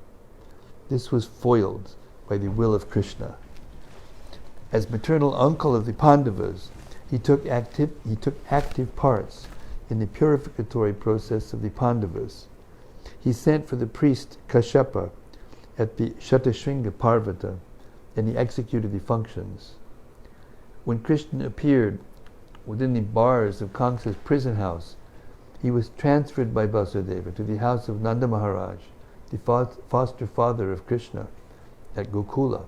this was foiled by the will of Krishna. As maternal uncle of the Pandavas, he took active parts in the purificatory process of the Pandavas. He sent for the priest Kashyapa at the Shatashringa Parvata, and he executed the functions. When Krishna appeared within the bars of Kamsa's prison house, he was transferred by Vasudeva to the house of Nanda Maharaj, the foster father of Krishna, at Gokula.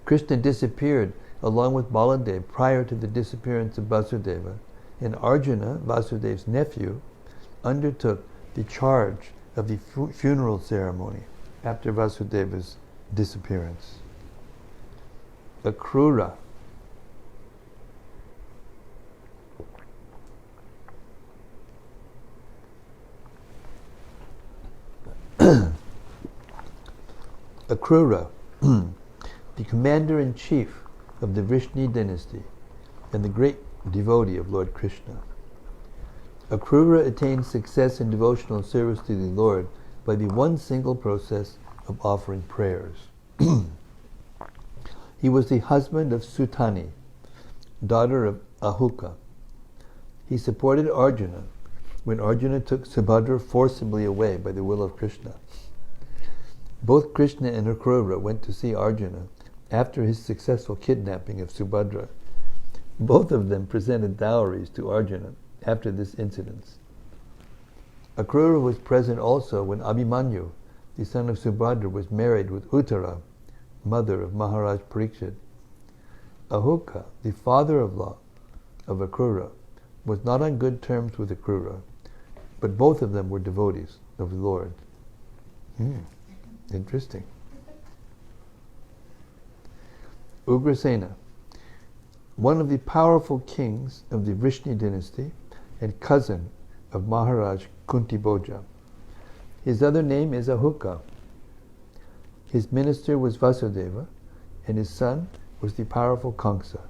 Krishna disappeared along with Baladev prior to the disappearance of Vasudeva, and Arjuna, Vasudeva's nephew, undertook the charge of the funeral ceremony after Vasudeva's disappearance. Akrura. Akrura, the commander-in-chief of the Vrishni dynasty and the great devotee of Lord Krishna. Akrura attained success in devotional service to the Lord by the one single process of offering prayers. He was the husband of Sutani, daughter of Ahuka. He supported Arjuna when Arjuna took Subhadra forcibly away by the will of Krishna. Both Krishna and Akrura went to see Arjuna after his successful kidnapping of Subhadra. Both of them presented dowries to Arjuna after this incident. Akrura was present also when Abhimanyu, the son of Subhadra, was married with Uttara, mother of Maharaj Parikshit. Ahuka, the father-in-law of Akrura, was not on good terms with Akrura, but both of them were devotees of the Lord. Interesting. Ugrasena, one of the powerful kings of the Vrishni dynasty and cousin of Maharaj Kuntibhoja. His other name is Ahuka. His minister was Vasudeva, and his son was the powerful Kamsa.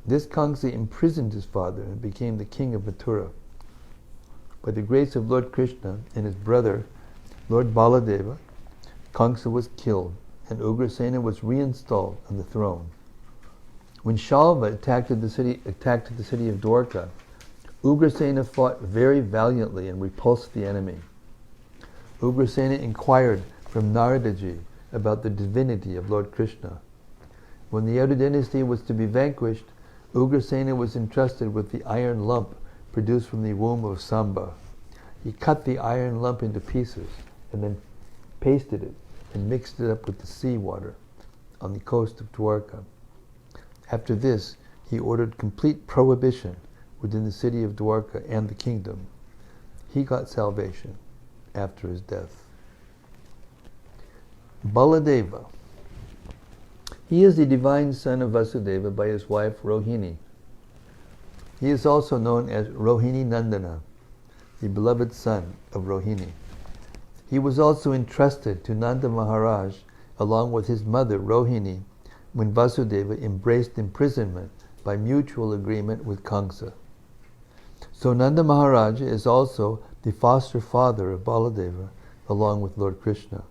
This Kamsa imprisoned his father and became the king of Mathura. By the grace of Lord Krishna and his brother, Lord Baladeva, Kamsa was killed, and Ugrasena was reinstalled on the throne. When Shalva attacked the city of Dvaraka, Ugrasena fought very valiantly and repulsed the enemy. Ugrasena inquired from Naradaji about the divinity of Lord Krishna. When the Yadu dynasty was to be vanquished, Ugrasena was entrusted with the iron lump produced from the womb of Samba. He cut the iron lump into pieces and then pasted it and mixed it up with the sea water on the coast of Dwarka. After this, he ordered complete prohibition within the city of Dwarka and the kingdom. He got salvation after his death. Baladeva. He is the divine son of Vasudeva by his wife Rohini. He is also known as Rohini Nandana, the beloved son of Rohini. He was also entrusted to Nanda Maharaj along with his mother Rohini when Vasudeva embraced imprisonment by mutual agreement with Kamsa. So Nanda Maharaj is also the foster father of Baladeva along with Lord Krishna.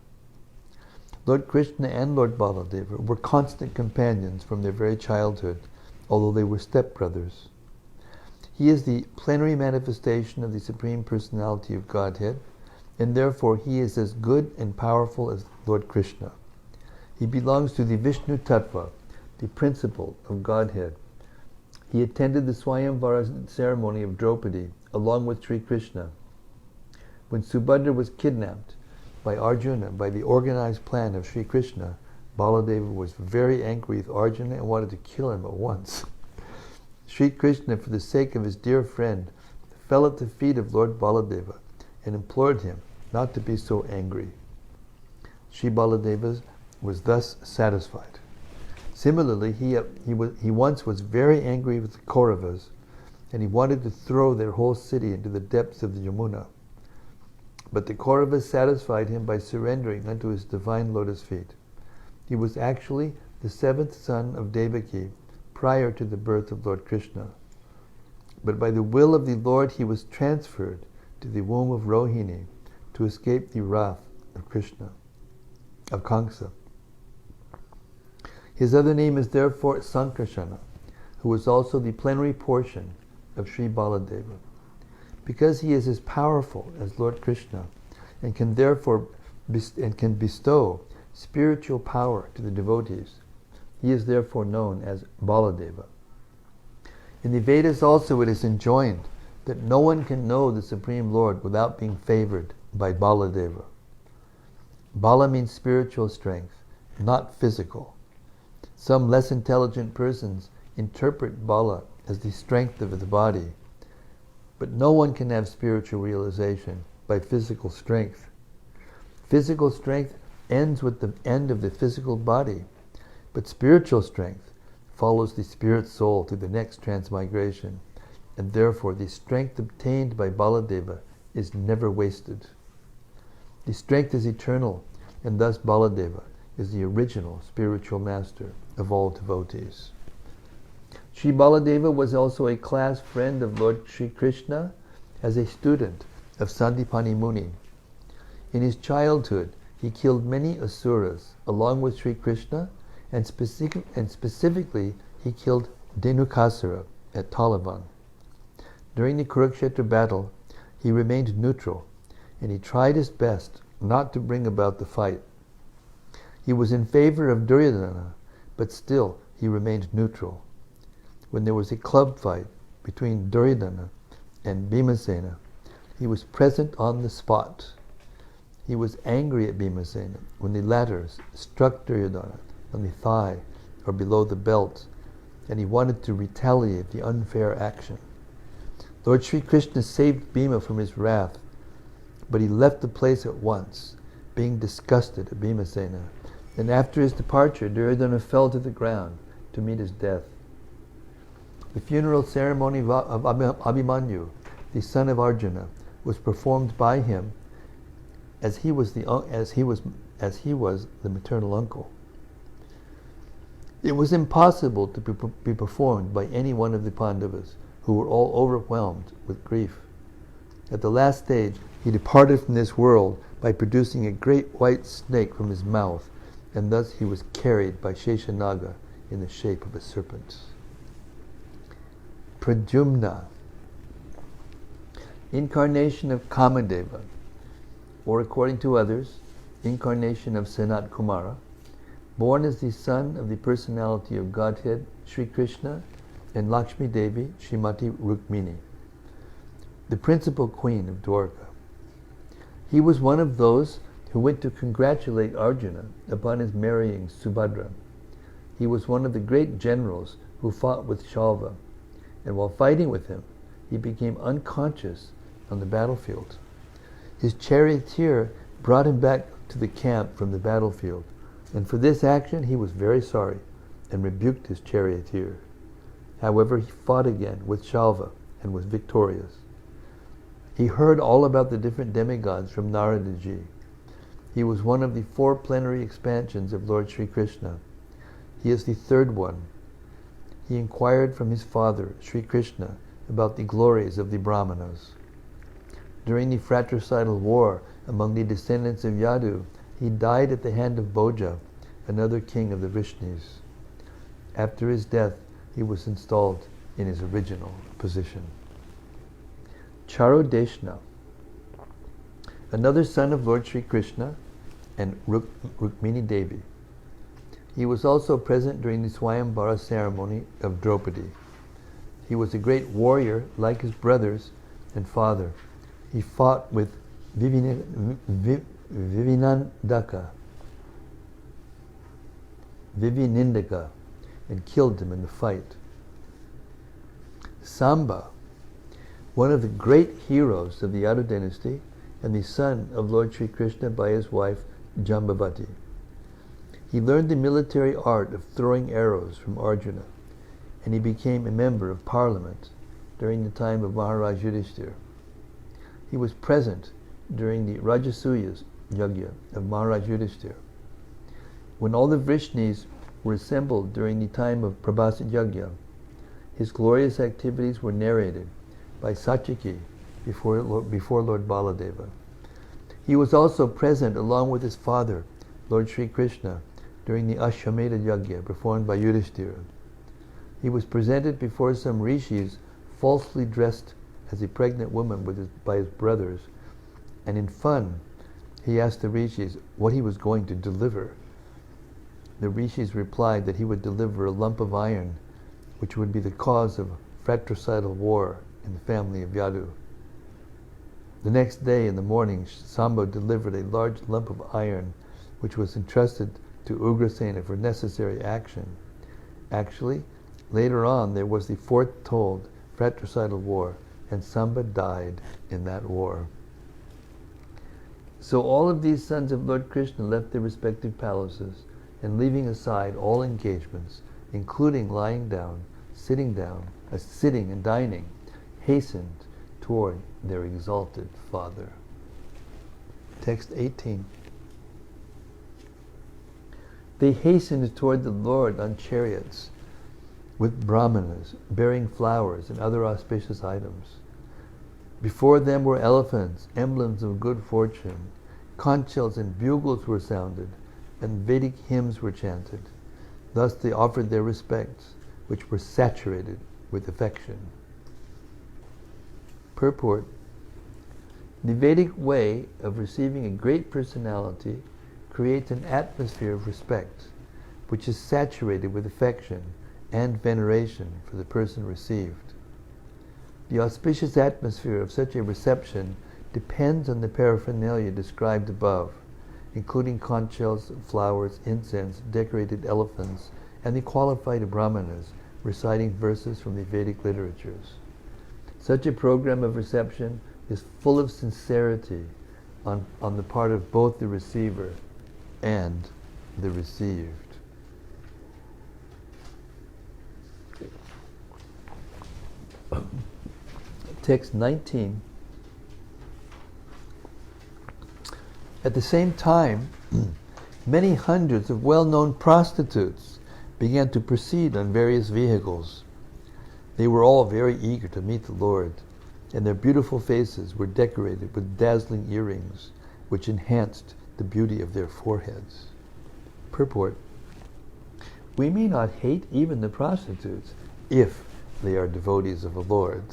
Lord Krishna and Lord Baladeva were constant companions from their very childhood, although they were stepbrothers. He is the plenary manifestation of the Supreme Personality of Godhead, and therefore he is as good and powerful as Lord Krishna. He belongs to the Vishnu Tattva, the principle of Godhead. He attended the Swayamvara ceremony of Draupadi along with Sri Krishna. When Subhadra was kidnapped by Arjuna by the organized plan of Sri Krishna, Baladeva was very angry with Arjuna and wanted to kill him at once. Sri Krishna, for the sake of his dear friend, fell at the feet of Lord Baladeva and implored him not to be so angry. Sri Baladeva was thus satisfied. Similarly, he once was very angry with the Kauravas, and he wanted to throw their whole city into the depths of the Yamuna. But the Kauravas satisfied him by surrendering unto his divine lotus feet. He was actually the seventh son of Devaki prior to the birth of Lord Krishna. But by the will of the Lord, he was transferred to the womb of Rohini to escape the wrath of Krishna. of Kamsa. His other name is therefore Sankarsana, who is also the plenary portion of Sri Baladeva. Because he is as powerful as Lord Krishna and can therefore bestow spiritual power to the devotees, he is therefore known as Baladeva. In the Vedas also it is enjoined that no one can know the Supreme Lord without being favored by Baladeva. Bala means spiritual strength, not physical. Some less intelligent persons interpret Bala as the strength of the body, but no one can have spiritual realization by physical strength. Physical strength ends with the end of the physical body, but spiritual strength follows the spirit soul to the next transmigration, and therefore the strength obtained by Baladeva is never wasted. The strength is eternal, and thus Baladeva is the original spiritual master of all devotees. Sri Baladeva was also a class friend of Lord Sri Krishna as a student of Sandipani Muni. In his childhood, he killed many asuras along with Sri Krishna, and specifically he killed Dhenukasura at Talavan. During the Kurukshetra battle, he remained neutral, and he tried his best not to bring about the fight. He was in favor of Duryodhana, but still he remained neutral. When there was a club fight between Duryodhana and Bhimasena, he was present on the spot. He was angry at Bhimasena when the latter struck Duryodhana on the thigh or below the belt, and he wanted to retaliate the unfair action. Lord Sri Krishna saved Bhima from his wrath, but he left the place at once, being disgusted at Bhimasena, and after his departure, Duryodhana fell to the ground to meet his death. The funeral ceremony of Abhimanyu, the son of Arjuna, was performed by him as he was the maternal uncle. It was impossible to be performed by any one of the Pandavas, who were all overwhelmed with grief. At the last stage, he departed from this world by producing a great white snake from his mouth, and thus he was carried by Sheshanaga in the shape of a serpent. Pradyumna, incarnation of Kamadeva, or according to others, incarnation of Sanat Kumara, born as the son of the personality of Godhead, Sri Krishna, and Lakshmi Devi, Srimati Rukmini, the principal queen of Dvaraka. He was one of those who went to congratulate Arjuna upon his marrying Subhadra. He was one of the great generals who fought with Shalva, and while fighting with him, he became unconscious on the battlefield. His charioteer brought him back to the camp from the battlefield, and for this action he was very sorry and rebuked his charioteer. However, he fought again with Shalva and was victorious. He heard all about the different demigods from Naradaji. He was one of the 4 plenary expansions of Lord Sri Krishna. He is the 3rd one. He inquired from his father, Sri Krishna, about the glories of the Brahmanas. During the fratricidal war among the descendants of Yadu, he died at the hand of Bhoja, another king of the Vishnus. After his death, he was installed in his original position. Charodeshna, another son of Lord Sri Krishna and Rukmini Devi. He was also present during the Swayambara ceremony of Draupadi. He was a great warrior like his brothers and father. He fought with Vivinindaka and killed him in the fight. Samba, one of the great heroes of the Yadu dynasty and the son of Lord Sri Krishna by his wife Jambavati. He learned the military art of throwing arrows from Arjuna, and he became a member of parliament during the time of Maharaj Yudhishthira. He was present during the Rajasuya Yagya of Maharaj Yudhishthira. When all the Vrishnis were assembled during the time of Prabhasa Yagya, his glorious activities were narrated by Satyaki before Lord Baladeva. He was also present along with his father Lord Sri Krishna, during the Ashwamedha Yajna performed by Yudhishthira. He was presented before some rishis falsely dressed as a pregnant woman by his brothers, and in fun he asked the rishis what he was going to deliver. The rishis replied that he would deliver a lump of iron, which would be the cause of fratricidal war in the family of Yadu. The next day in the morning, Samba delivered a large lump of iron, which was entrusted to Ugrasena for necessary action. Actually, later on there was the foretold fratricidal war, and Samba died in that war. So all of these sons of Lord Krishna left their respective palaces, and leaving aside all engagements, including lying down, sitting and dining, hastened toward their exalted father. Text 18. They hastened toward the Lord on chariots, with brahmanas, bearing flowers and other auspicious items. Before them were elephants, emblems of good fortune. Conch shells and bugles were sounded, and Vedic hymns were chanted. Thus they offered their respects, which were saturated with affection. Purport: the Vedic way of receiving a great personality creates an atmosphere of respect, which is saturated with affection and veneration for the person received. The auspicious atmosphere of such a reception depends on the paraphernalia described above, including conch shells, flowers, incense, decorated elephants, and the qualified brahmanas reciting verses from the Vedic literatures. Such a program of reception is full of sincerity on the part of both the receiver and the received. Text 19. At the same time, many hundreds of well-known prostitutes began to proceed on various vehicles. They were all very eager to meet the Lord, and their beautiful faces were decorated with dazzling earrings, which enhanced the beauty of their foreheads. Purport: we may not hate even the prostitutes if they are devotees of the Lord.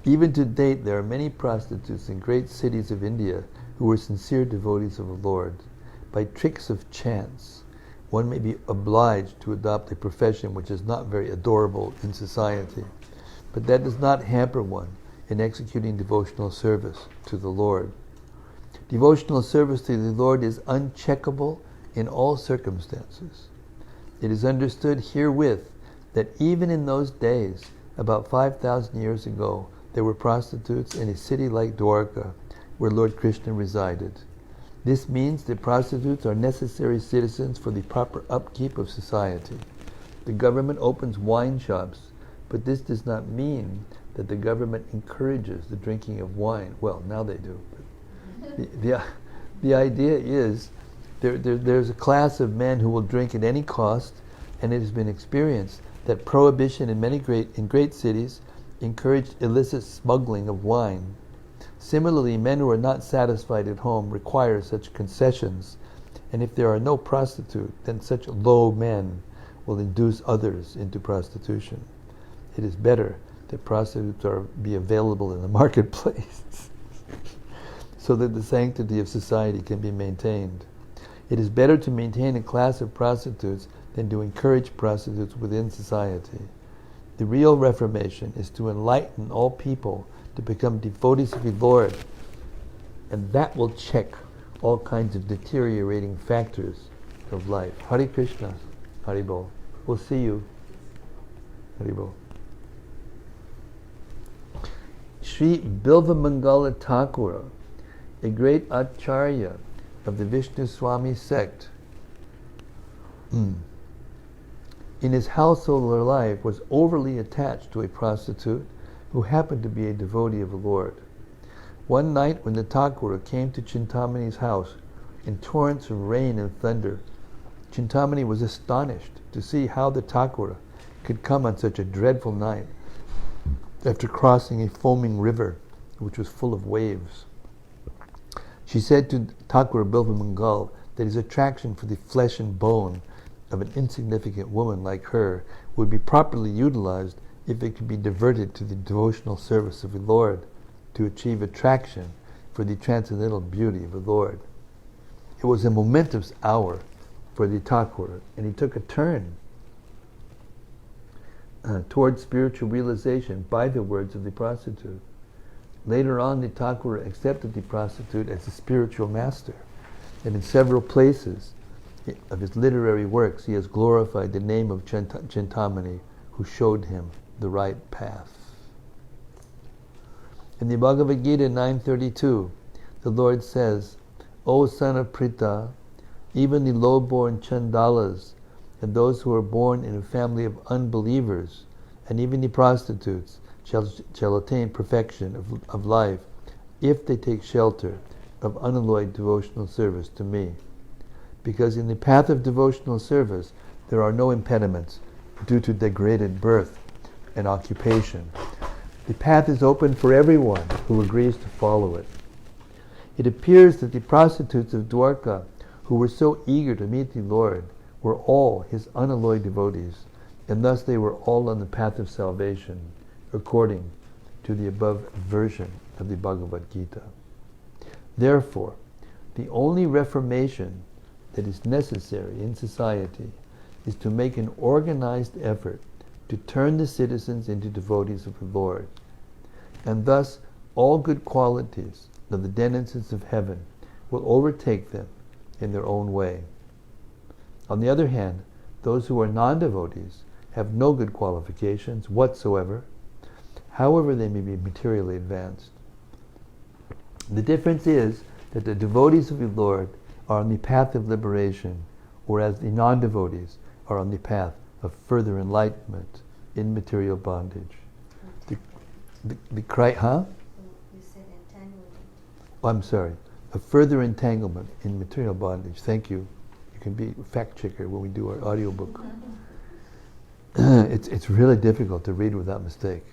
Even to date, there are many prostitutes in great cities of India who were sincere devotees of the Lord. By tricks of chance, one may be obliged to adopt a profession which is not very adorable in society, but that does not hamper one in executing devotional service to the Lord. Devotional service to the Lord is uncheckable in all circumstances. It is understood herewith that even in those days, about 5,000 years ago, there were prostitutes in a city like Dvaraka, where Lord Krishna resided. This means that prostitutes are necessary citizens for the proper upkeep of society. The government opens wine shops, but this does not mean that the government encourages the drinking of wine. Well, now they do. But the idea is there's a class of men who will drink at any cost, and it has been experienced that prohibition in great cities encouraged illicit smuggling of wine. Similarly, men who are not satisfied at home require such concessions, and if there are no prostitute, then such low men will induce others into prostitution. It is better that prostitutes be available in the marketplace so that the sanctity of society can be maintained. It is better to maintain a class of prostitutes than to encourage prostitutes within society. The real reformation is to enlighten all people to become devotees of the Lord, and that will check all kinds of deteriorating factors of life. Hare Krishna, Hare Bol. We'll see you. Hare Bol. Sri Bilvamangala Thakura, a great acharya of the Vishnu Swami sect, in his household life was overly attached to a prostitute who happened to be a devotee of the Lord. One night when the Thakura came to Chintamani's house in torrents of rain and thunder, Chintamani was astonished to see how the Thakura could come on such a dreadful night after crossing a foaming river which was full of waves. She said to Thakura Bilvamangal that his attraction for the flesh and bone of an insignificant woman like her would be properly utilized if it could be diverted to the devotional service of the Lord to achieve attraction for the transcendental beauty of the Lord. It was a momentous hour for the Thakur, and he took a turn towards spiritual realization by the words of the prostitute. Later on, the Thakur accepted the prostitute as a spiritual master, and in several places of his literary works he has glorified the name of Chintamani, who showed him the right path. In the Bhagavad Gita 9:32, the Lord says, O son of Pritha, even the low-born Chandalas and those who are born in a family of unbelievers, and even the prostitutes, shall attain perfection of life if they take shelter of unalloyed devotional service to me. Because in the path of devotional service there are no impediments due to degraded birth and occupation. The path is open for everyone who agrees to follow it. It appears that the prostitutes of Dvaraka, who were so eager to meet the Lord, were all his unalloyed devotees, and thus they were all on the path of salvation, according to the above version of the Bhagavad Gita. Therefore, the only reformation that is necessary in society is to make an organized effort to turn the citizens into devotees of the Lord. And thus all good qualities of the denizens of heaven will overtake them in their own way. On the other hand, those who are non-devotees have no good qualifications whatsoever, however they may be materially advanced. The difference is that the devotees of the Lord are on the path of liberation, whereas the non-devotees are on the path of further enlightenment in material bondage. The cry, huh? You said entanglement. Oh, I'm sorry. A further entanglement in material bondage. Thank you. You can be a fact checker when we do our audiobook. It's really difficult to read without mistake.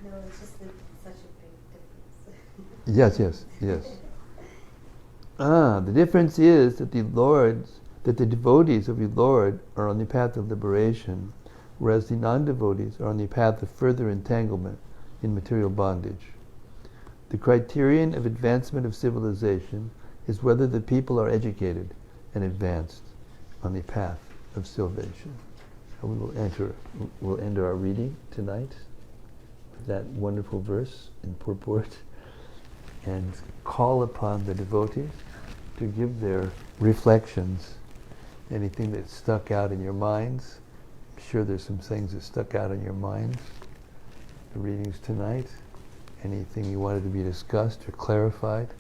No, it's just that it's such a big difference. Yes. The difference is that the devotees of the Lord are on the path of liberation, whereas the non-devotees are on the path of further entanglement in material bondage. The criterion of advancement of civilization is whether the people are educated and advanced on the path of salvation. And we'll end our reading tonight with that wonderful verse in purport, and call upon the devotees to give their reflections, anything that stuck out in your minds. I'm sure there's some things that stuck out in your minds, the readings tonight. Anything you wanted to be discussed or clarified?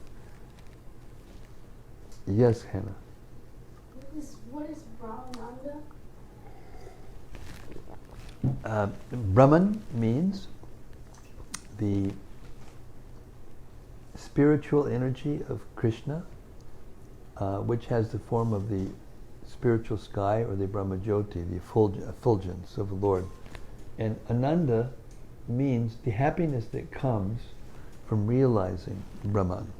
Yes, Hannah. What is Brahmananda? Brahman means the spiritual energy of Krishna, which has the form of the spiritual sky or the Brahmajyoti, the effulgence of the Lord. And Ananda means the happiness that comes from realizing Brahman.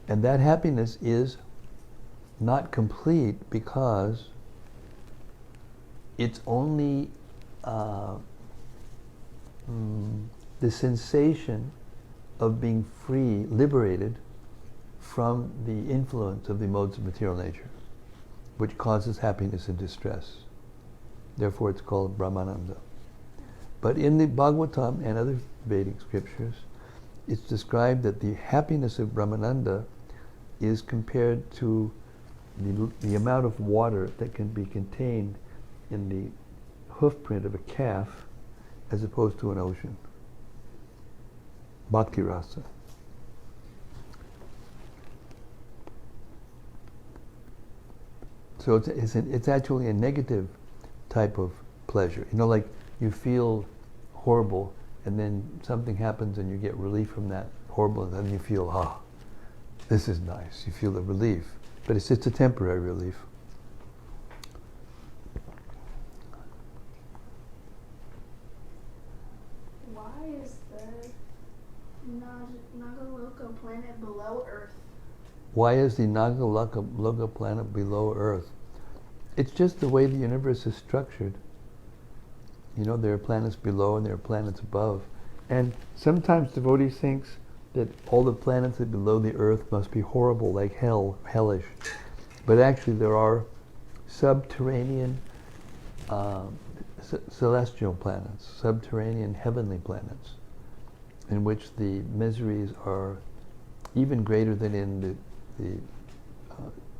And that happiness is not complete because it's only the sensation of being free, liberated from the influence of the modes of material nature, which causes happiness and distress. Therefore it's called Brahmananda. But in the Bhagavatam and other Vedic scriptures, it's described that the happiness of Brahmananda is compared to the amount of water that can be contained in the hoof print of a calf as opposed to an ocean. Bhakti rasa. So it's actually a negative type of pleasure. You know, like you feel horrible and then something happens and you get relief from that horrible, and then you feel, this is nice. You feel the relief. But it's just a temporary relief. Why is the Nagaloka planet below Earth? Why is the Naga planet below Earth? It's just the way the universe is structured. You know, there are planets below and there are planets above. And sometimes devotees think that all the planets that are below the Earth must be horrible, like hell, hellish. But actually there are subterranean celestial planets, subterranean heavenly planets, in which the miseries are even greater than in the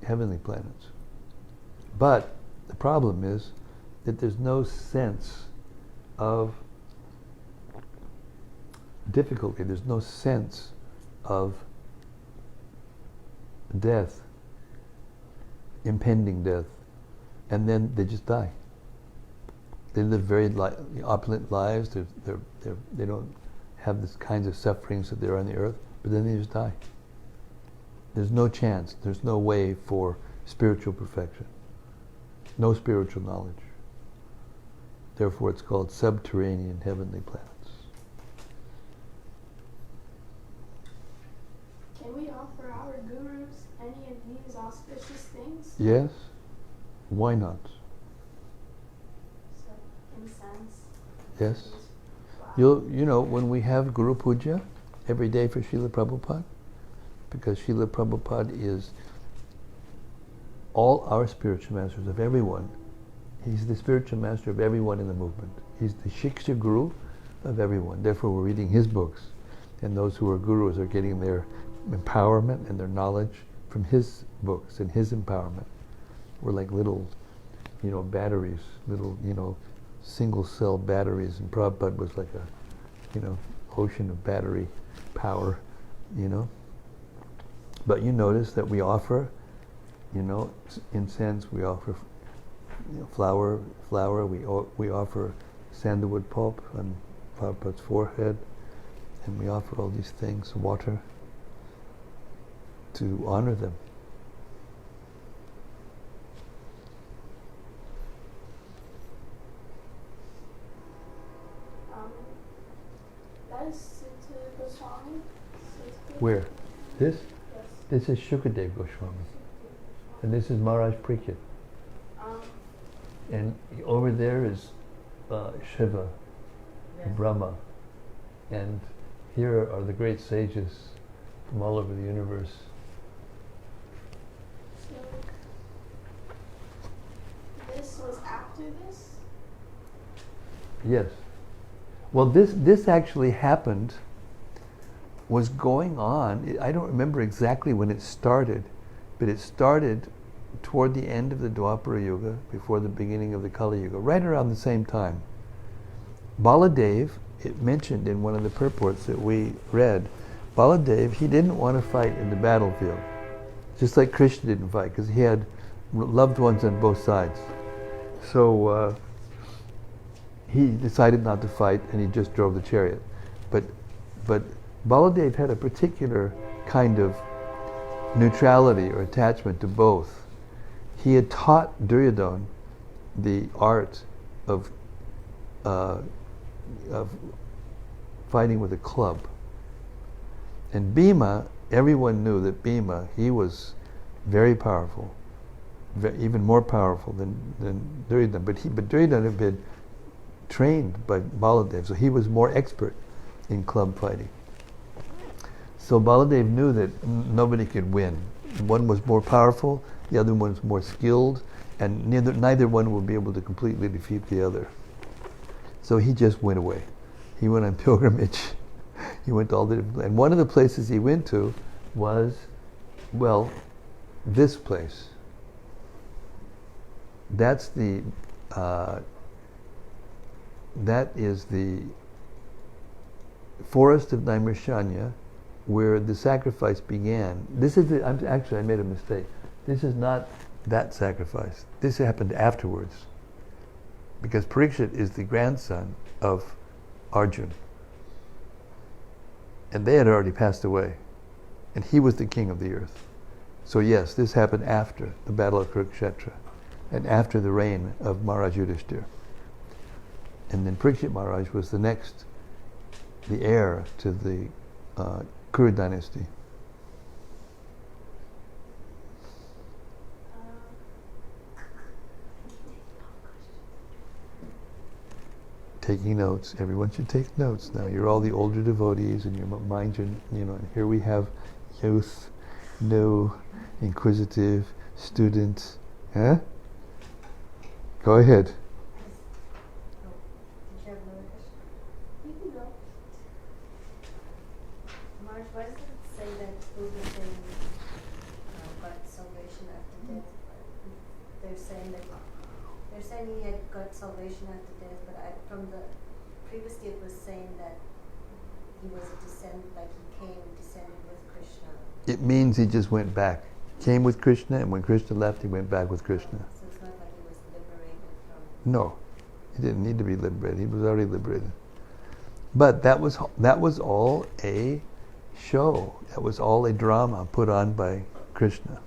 heavenly planets. But the problem is that there's no sense of difficulty, there's no sense of death, impending death, and then they just die. They live very opulent lives, they don't have this kinds of sufferings that there are on the earth, but then they just die. There's no chance, there's no way for spiritual perfection, no spiritual knowledge. Therefore it's called subterranean heavenly planets. Can we offer our gurus any of these auspicious things? Yes? Why not? So, incense. Yes? Flowers. You know, when we have Guru Puja every day for Srila Prabhupada, because Srila Prabhupada is all our spiritual masters of everyone. He's the spiritual master of everyone in the movement. He's the Shiksha Guru of everyone. Therefore we're reading his books. And those who are gurus are getting their empowerment and their knowledge from his books and his empowerment. We're like little, batteries, little, single cell batteries. And Prabhupada was like a, ocean of battery power, But you notice that we offer, incense, we offer flower, we offer sandalwood pulp on Prabhupada's forehead, and we offer all these things, water, to honor them. That is Sutta Goswami. Sutta. Where? This? Yes. This is Shukadev Goswami. And this is Maharaj Parikshit. And over there is Shiva, Yes. Brahma. And here are the great sages from all over the universe. So, this was after this? Yes. Well, this actually happened, was going on. I don't remember exactly when it started, but it started toward the end of the Dwapara Yuga, before the beginning of the Kali Yuga, right around the same time. Baladev, it mentioned in one of the purports that we read, Baladev, he didn't want to fight in the battlefield, just like Krishna didn't fight, because he had loved ones on both sides. So he decided not to fight, and he just drove the chariot. But Baladev had a particular kind of neutrality or attachment to both. He had taught Duryodhana the art of fighting with a club. And Bhima, everyone knew that Bhima, he was very powerful, even more powerful than Duryodhana. But Duryodhana had been trained by Baladev, so he was more expert in club fighting. So Baladev knew that nobody could win. One was more powerful, the other one was more skilled, and neither one would be able to completely defeat the other. So he just went away. He went on pilgrimage. He went to all the different, and one of the places he went to was, well, this place. That is the forest of Naimirshanya, where the sacrifice began. This is actually, I made a mistake. This is not that sacrifice. This happened afterwards, because Parikshit is the grandson of Arjun, and they had already passed away, and he was the king of the earth. So yes, this happened after the battle of Kurukshetra, and after the reign of Maharaj Yudhishthira. And then Parikshit Maharaj was the heir to the Kuru dynasty. taking notes. Everyone should take notes now. You're all the older devotees, and your minds are, and here we have youth, new, inquisitive students. Huh? Go ahead. Did you have another question? You can go. Marge, why does it say that Buddha got salvation after death? They're saying he had got salvation after death, but previously it was saying that he was a descendant, like he descended with Krishna. It means he just went back. Came with Krishna, and when Krishna left, he went back with Krishna. So it's not like he was liberated from... No, he didn't need to be liberated. He was already liberated. But that was all a show. That was all a drama put on by Krishna.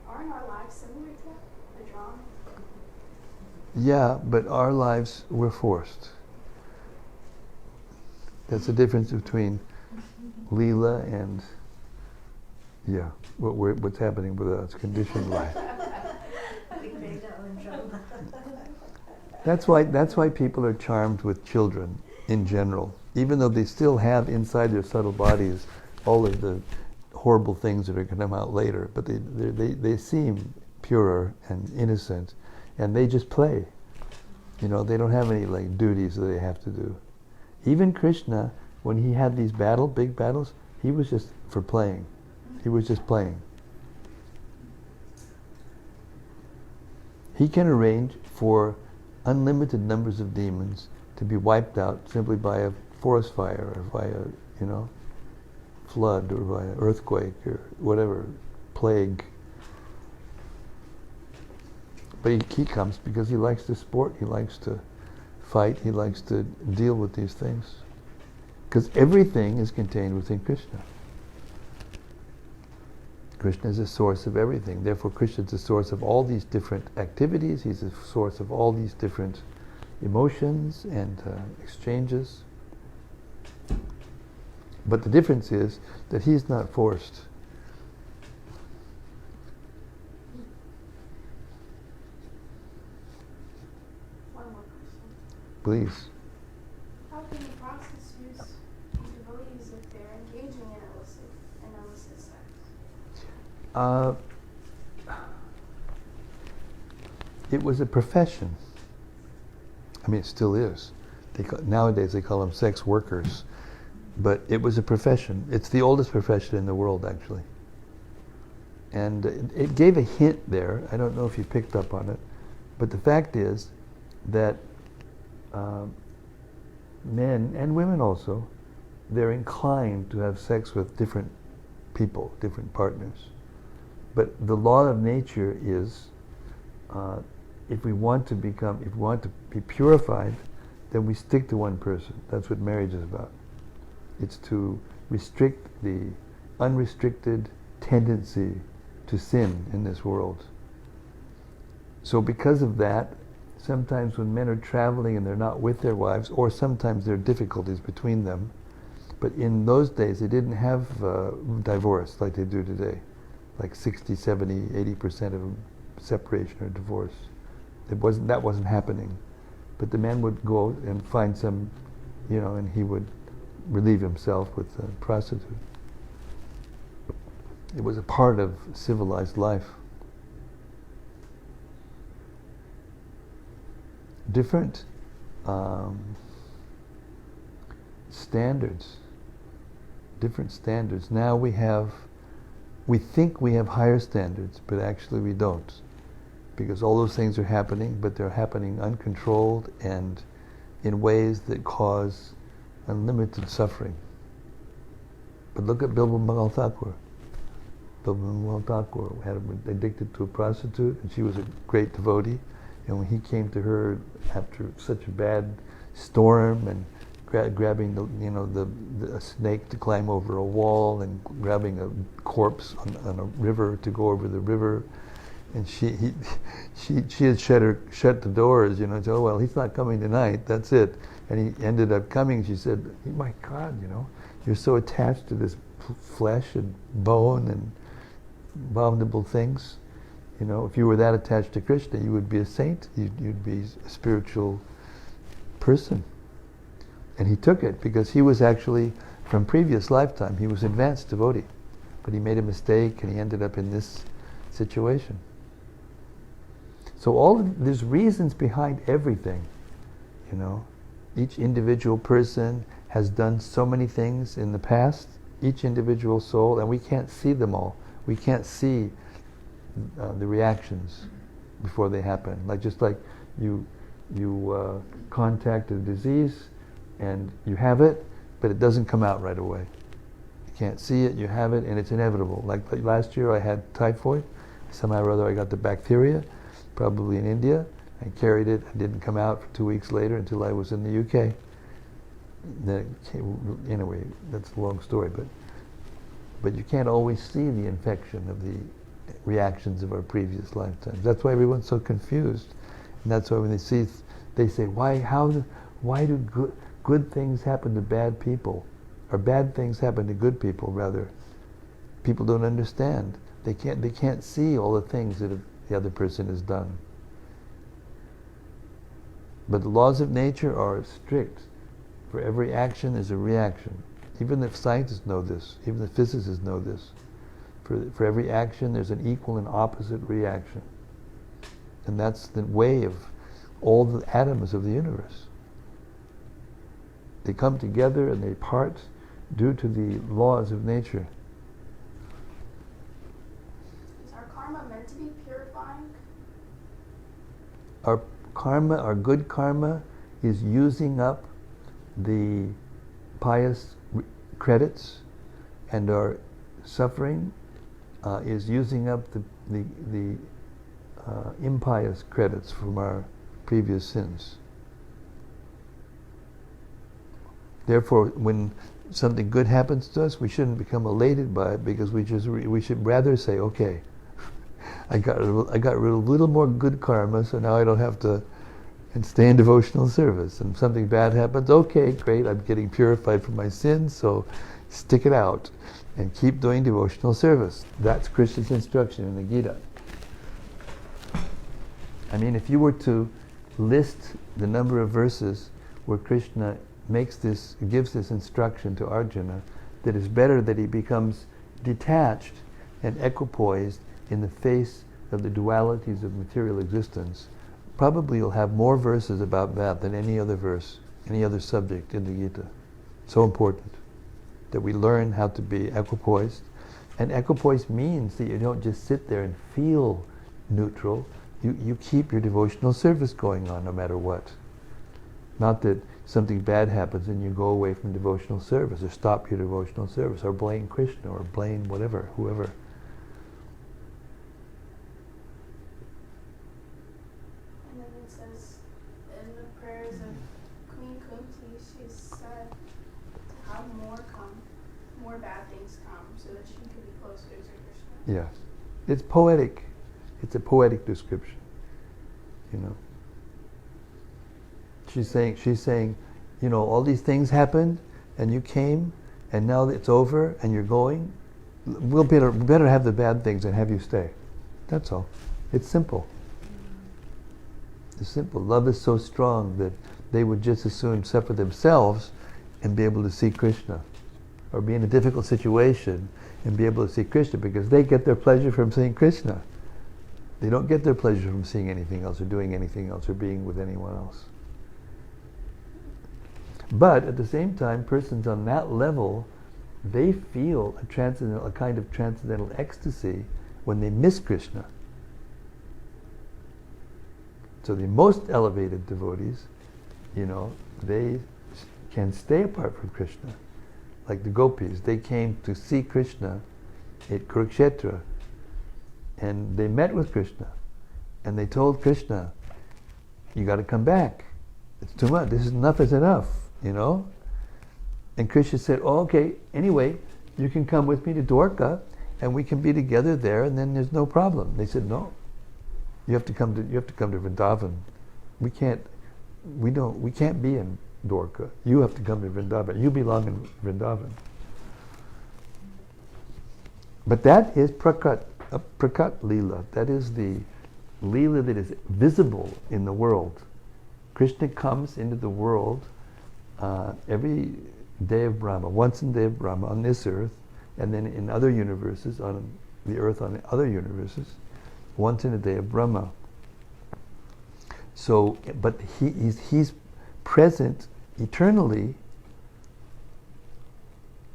Aren't our lives similar to that? A drama? Yeah, but our lives were forced. That's the difference between Leela and, what's happening with us, conditioned life. We create our own drama. That's why people are charmed with children in general, even though they still have inside their subtle bodies all of the horrible things that are going to come out later. But they seem purer and innocent, and they just play. They don't have any duties that they have to do. Even Krishna, when he had these big battles, he was just for playing. He was just playing. He can arrange for unlimited numbers of demons to be wiped out simply by a forest fire or by a, flood or by an earthquake or whatever, plague. But he comes because he likes to sport, he likes to fight, he likes to deal with these things. Because everything is contained within Krishna. Krishna is the source of everything. Therefore, Krishna is the source of all these different activities. He's the source of all these different emotions and exchanges. But the difference is that he's not forced. One more question. Please. How can the prostitutes be devotees if they're engaging in illicit sex? It was a profession. I mean, it still is. Nowadays they call them sex workers. But it was a profession. It's the oldest profession in the world, actually. And it gave a hint there. I don't know if you picked up on it. But the fact is that men and women also, they're inclined to have sex with different people, different partners. But the law of nature is, if we want to be purified, then we stick to one person. That's what marriage is about. It's to restrict the unrestricted tendency to sin in this world. So because of that, sometimes when men are traveling and they're not with their wives, or sometimes there are difficulties between them, but in those days they didn't have divorce like they do today. Like 60, 70, 80% of separation or divorce. That wasn't happening. But the man would go and find some, and he would relieve himself with a prostitute. It was a part of civilized life. Different standards. Different standards. Now we think we have higher standards, but actually we don't. Because all those things are happening, but they're happening uncontrolled and in ways that cause unlimited suffering. But look at Bilba Mangal Thakur. Bilba Mangal Thakur had been addicted to a prostitute, and she was a great devotee. And when he came to her after such a bad storm and grabbing a snake to climb over a wall and grabbing a corpse on a river to go over the river, and she had shut the doors, said, oh well, he's not coming tonight, that's it. And he ended up coming. She said, oh my God, you're so attached to this flesh and bone and abominable things. You know, if you were that attached to Krishna, you would be a saint. You'd be a spiritual person. And he took it because he was actually, from previous lifetime, he was advanced devotee. But he made a mistake and he ended up in this situation. So there's reasons behind everything, you know. Each individual person has done so many things in the past, each individual soul, and we can't see them all. We can't see the reactions before they happen. Just like you contact a disease and you have it, but it doesn't come out right away. You can't see it, you have it, and it's inevitable. Like last year I had typhoid. Somehow or other I got the bacteria, probably in India. I carried it. It didn't come out for 2 weeks later until I was in the UK. Then it came, anyway, that's a long story, but you can't always see the infection of the reactions of our previous lifetimes. That's why everyone's so confused, and that's why when they say, why do good things happen to bad people, or bad things happen to good people? Rather, people don't understand. They can't see all the things that the other person has done. But the laws of nature are strict. For every action is a reaction. Even if scientists know this, even the physicists know this. For every action there's an equal and opposite reaction. And that's the way of all the atoms of the universe. They come together and they part due to the laws of nature. Is our karma meant to be purifying? Our karma, our good karma, is using up the pious credits, and our suffering is using up the impious credits from our previous sins. Therefore, when something good happens to us, we shouldn't become elated by it, because we should rather say, okay, I got rid of a little more good karma, so now I don't have to and stay in devotional service. And something bad happens, okay, great, I'm getting purified from my sins, so stick it out and keep doing devotional service. That's Krishna's instruction in the Gita. I mean, if you were to list the number of verses where Krishna gives this instruction to Arjuna, that it's better that he becomes detached and equipoised in the face of the dualities of material existence, probably you'll have more verses about that than any other verse, any other subject in the Gita. So important that we learn how to be equipoised. And equipoise means that you don't just sit there and feel neutral. You keep your devotional service going on no matter what. Not that something bad happens and you go away from devotional service, or stop your devotional service, or blame Krishna, or blame whatever, whoever. And then it says in the prayers of Queen Kunti, she said to have more bad things come, so that she could be closer to Krishna. Yes. It's poetic. It's a poetic description. You know. She's saying, you know, all these things happened, and you came, and now it's over, and you're going. We'll better have the bad things and have you stay. That's all. It's simple. It's simple. Love is so strong that they would just as soon suffer themselves and be able to see Krishna, or be in a difficult situation and be able to see Krishna, because they get their pleasure from seeing Krishna. They don't get their pleasure from seeing anything else, or doing anything else, or being with anyone else. But at the same time, persons on that level, they feel a kind of transcendental ecstasy when they miss Krishna. So the most elevated devotees, you know, they can stay apart from Krishna. Like the gopis, they came to see Krishna at Kurukshetra, and they met with Krishna, and they told Krishna, you got to come back. It's too much. This is enough is enough, you know. And Krishna said, oh, okay, anyway, you can come with me to Dvaraka, and we can be together there, and then there's no problem. They said, no, you have to come to Vrindavan. We can't be in Dvaraka. You have to come to Vrindavan. You belong in Vrindavan. But that is prakriti. a prakat lila. That is the lila that is visible in the world. Krishna comes into the world every day of Brahma, once in the day of Brahma on this earth, and then in other universes, on the earth on other universes, once in a day of Brahma. So, but he's present eternally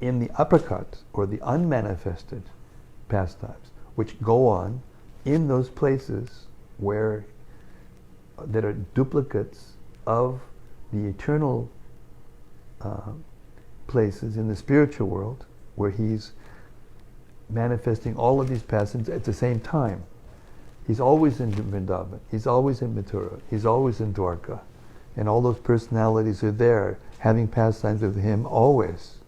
in the aprakat, or the unmanifested pastimes, which go on in those places where that are duplicates of the eternal places in the spiritual world, where he's manifesting all of these pastimes at the same time. He's always in Vrindavan, he's always in Mathura, he's always in Dvaraka, and all those personalities are there, having pastimes with him always.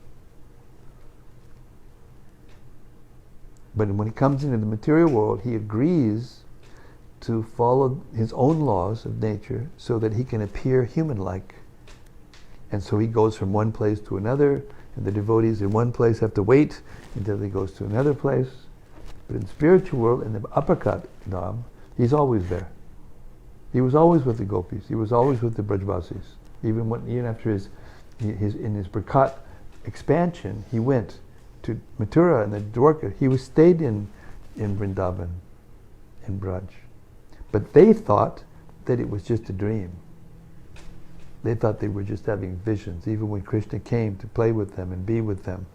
But when he comes into the material world, he agrees to follow his own laws of nature so that he can appear human-like. And so he goes from one place to another, and the devotees in one place have to wait until he goes to another place. But in the spiritual world, in the aprakat dham, he's always there. He was always with the gopis. He was always with the Brajvasis. Even after his prakat expansion, he went to Mathura and the Dwarka. He stayed in Vrindavan, in Braj. But they thought that it was just a dream. They thought they were just having visions, even when Krishna came to play with them and be with them.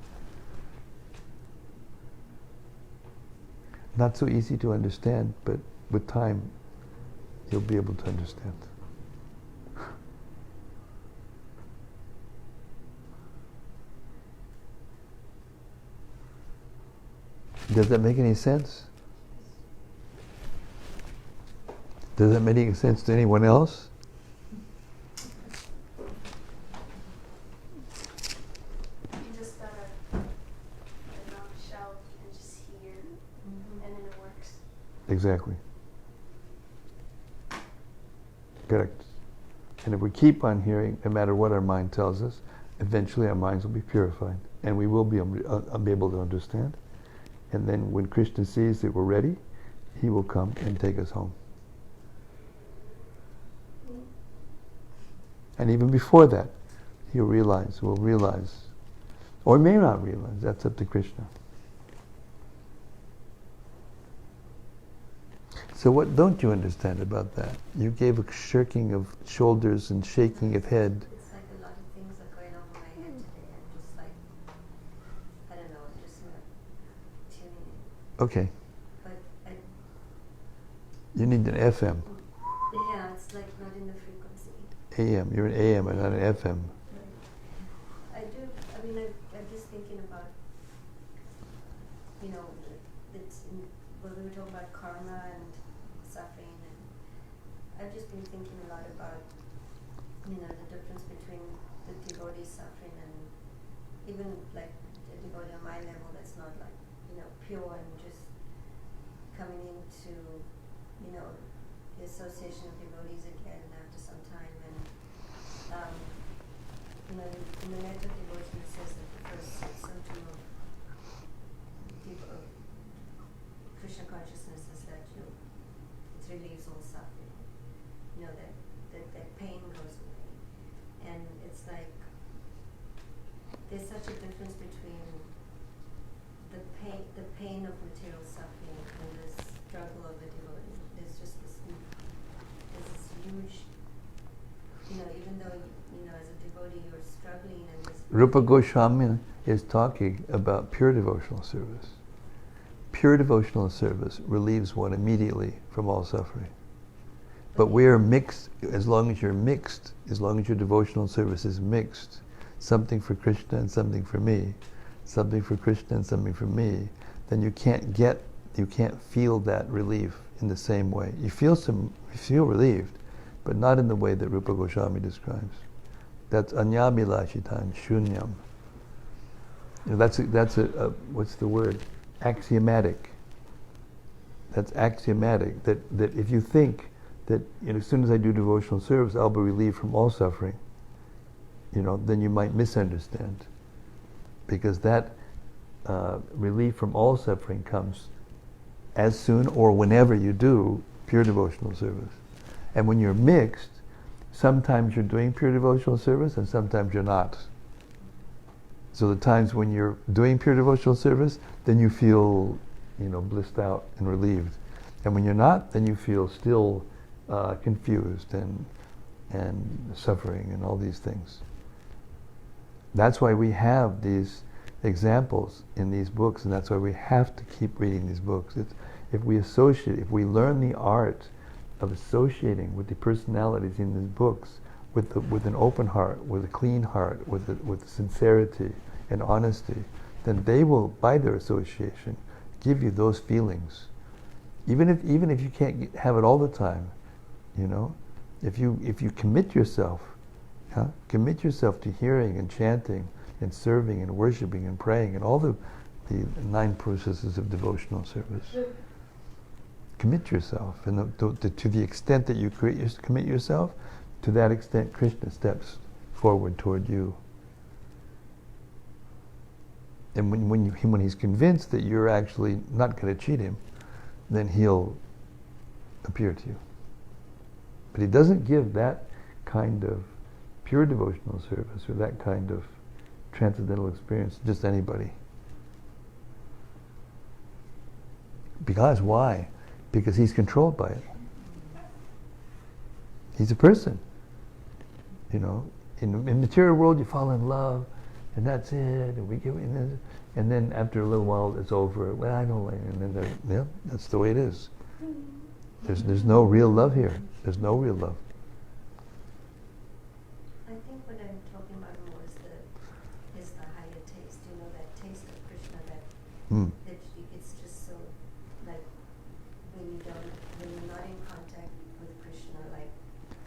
Not so easy to understand, but with time, you'll be able to understand. Does that make any sense? Does that make any sense to anyone else? You just gotta put it on the shelf and just hear, and then it works. Exactly. Correct. And if we keep on hearing, no matter what our mind tells us, eventually our minds will be purified, and we will be able to understand. And then when Krishna sees that we're ready, he will come and take us home. And even before that, will realize, or may not realize, that's up to Krishna. So what don't you understand about that? You gave a shirking of shoulders and shaking of head. It's like a lot of things are going on in my head today. I'm just like, I don't know, I'm just not tuning in. Okay. But You need an FM. yeah, it's like not in the frequency. AM. You're an AM and not an FM. I do, I'm just thinking about, when we were talking about karma and suffering, and I've just been thinking a lot about, the difference between the devotee suffering and even like a devotee on my level that's not like, pure and just coming into, the association of devotees again after some time. And, in the Metta devotion it says that the first symptom of Krishna consciousness is that it relieves all suffering. That pain goes away. And it's like there's such a difference between the pain of material suffering and the struggle of the devotee. There's just this huge, even though as a devotee you're struggling and this Rupa Goswami is talking about pure devotional service. Pure devotional service relieves one immediately from all suffering. But we are mixed, as long as you're mixed, as long as your devotional service is mixed, something for Krishna and something for me, something for Krishna and something for me, then you can't feel that relief in the same way. You feel relieved, but not in the way that Rupa Goswami describes. That's anyabhilashitan shunyam. That's a what's the word? Axiomatic. That's axiomatic. That if you think that as soon as I do devotional service, I'll be relieved from all suffering, then you might misunderstand, because that relief from all suffering comes as soon or whenever you do pure devotional service. And when you're mixed, sometimes you're doing pure devotional service and sometimes you're not. So the times when you're doing pure devotional service, then you feel, blissed out and relieved. And when you're not, then you feel still confused and suffering and all these things. That's why we have these examples in these books, and that's why we have to keep reading these books. If we learn the art of associating with the personalities in these books with an open heart, with a clean heart, with sincerity and honesty, then they will, by their association, give you those feelings. Even if you can't have it all the time, if you commit yourself to hearing and chanting and serving and worshiping and praying and all the 9 processes of devotional service. Commit yourself, and to the extent that you commit yourself, to that extent Krishna steps forward toward you. And when he's convinced that you're actually not going to cheat him, then he'll appear to you. But he doesn't give that kind of pure devotional service or that kind of transcendental experience to just anybody. Because why? Because he's controlled by it. He's a person. In the material world you fall in love and that's it, and then after a little while it's over. Well, I don't like it. And then that's the way it is. There's no real love here. There's no real love. I think what I'm talking about more is the higher taste. That taste of Krishna that it's just so like when you're not in contact with Krishna, like.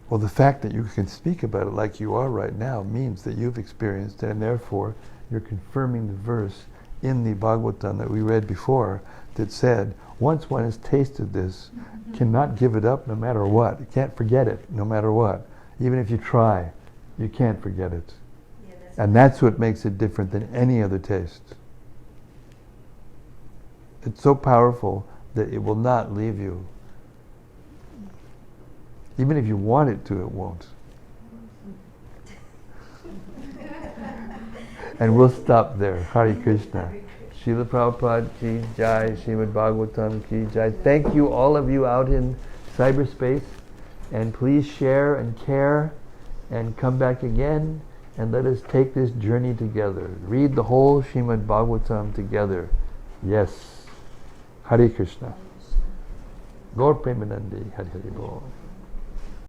Well, the fact that you can speak about it like you are right now means that you've experienced it, and therefore you're confirming the verse in the Bhagavatam that we read before that said, once one has tasted this, cannot give it up no matter what. You can't forget it no matter what. Even if you try, you can't forget it. Yeah, And that's what makes it different than any other taste. It's so powerful that it will not leave you. Even if you want it to, it won't. And we'll stop there. Hare Krishna. Srila Prabhupada ki jai, Srimad-Bhagavatam ki jai. Thank you, all of you out in cyberspace. And please share and care and come back again and let us take this journey together. Read the whole Srimad-Bhagavatam together. Yes. Hare Krishna. Gaur Premanandi. Hare Hare Bol.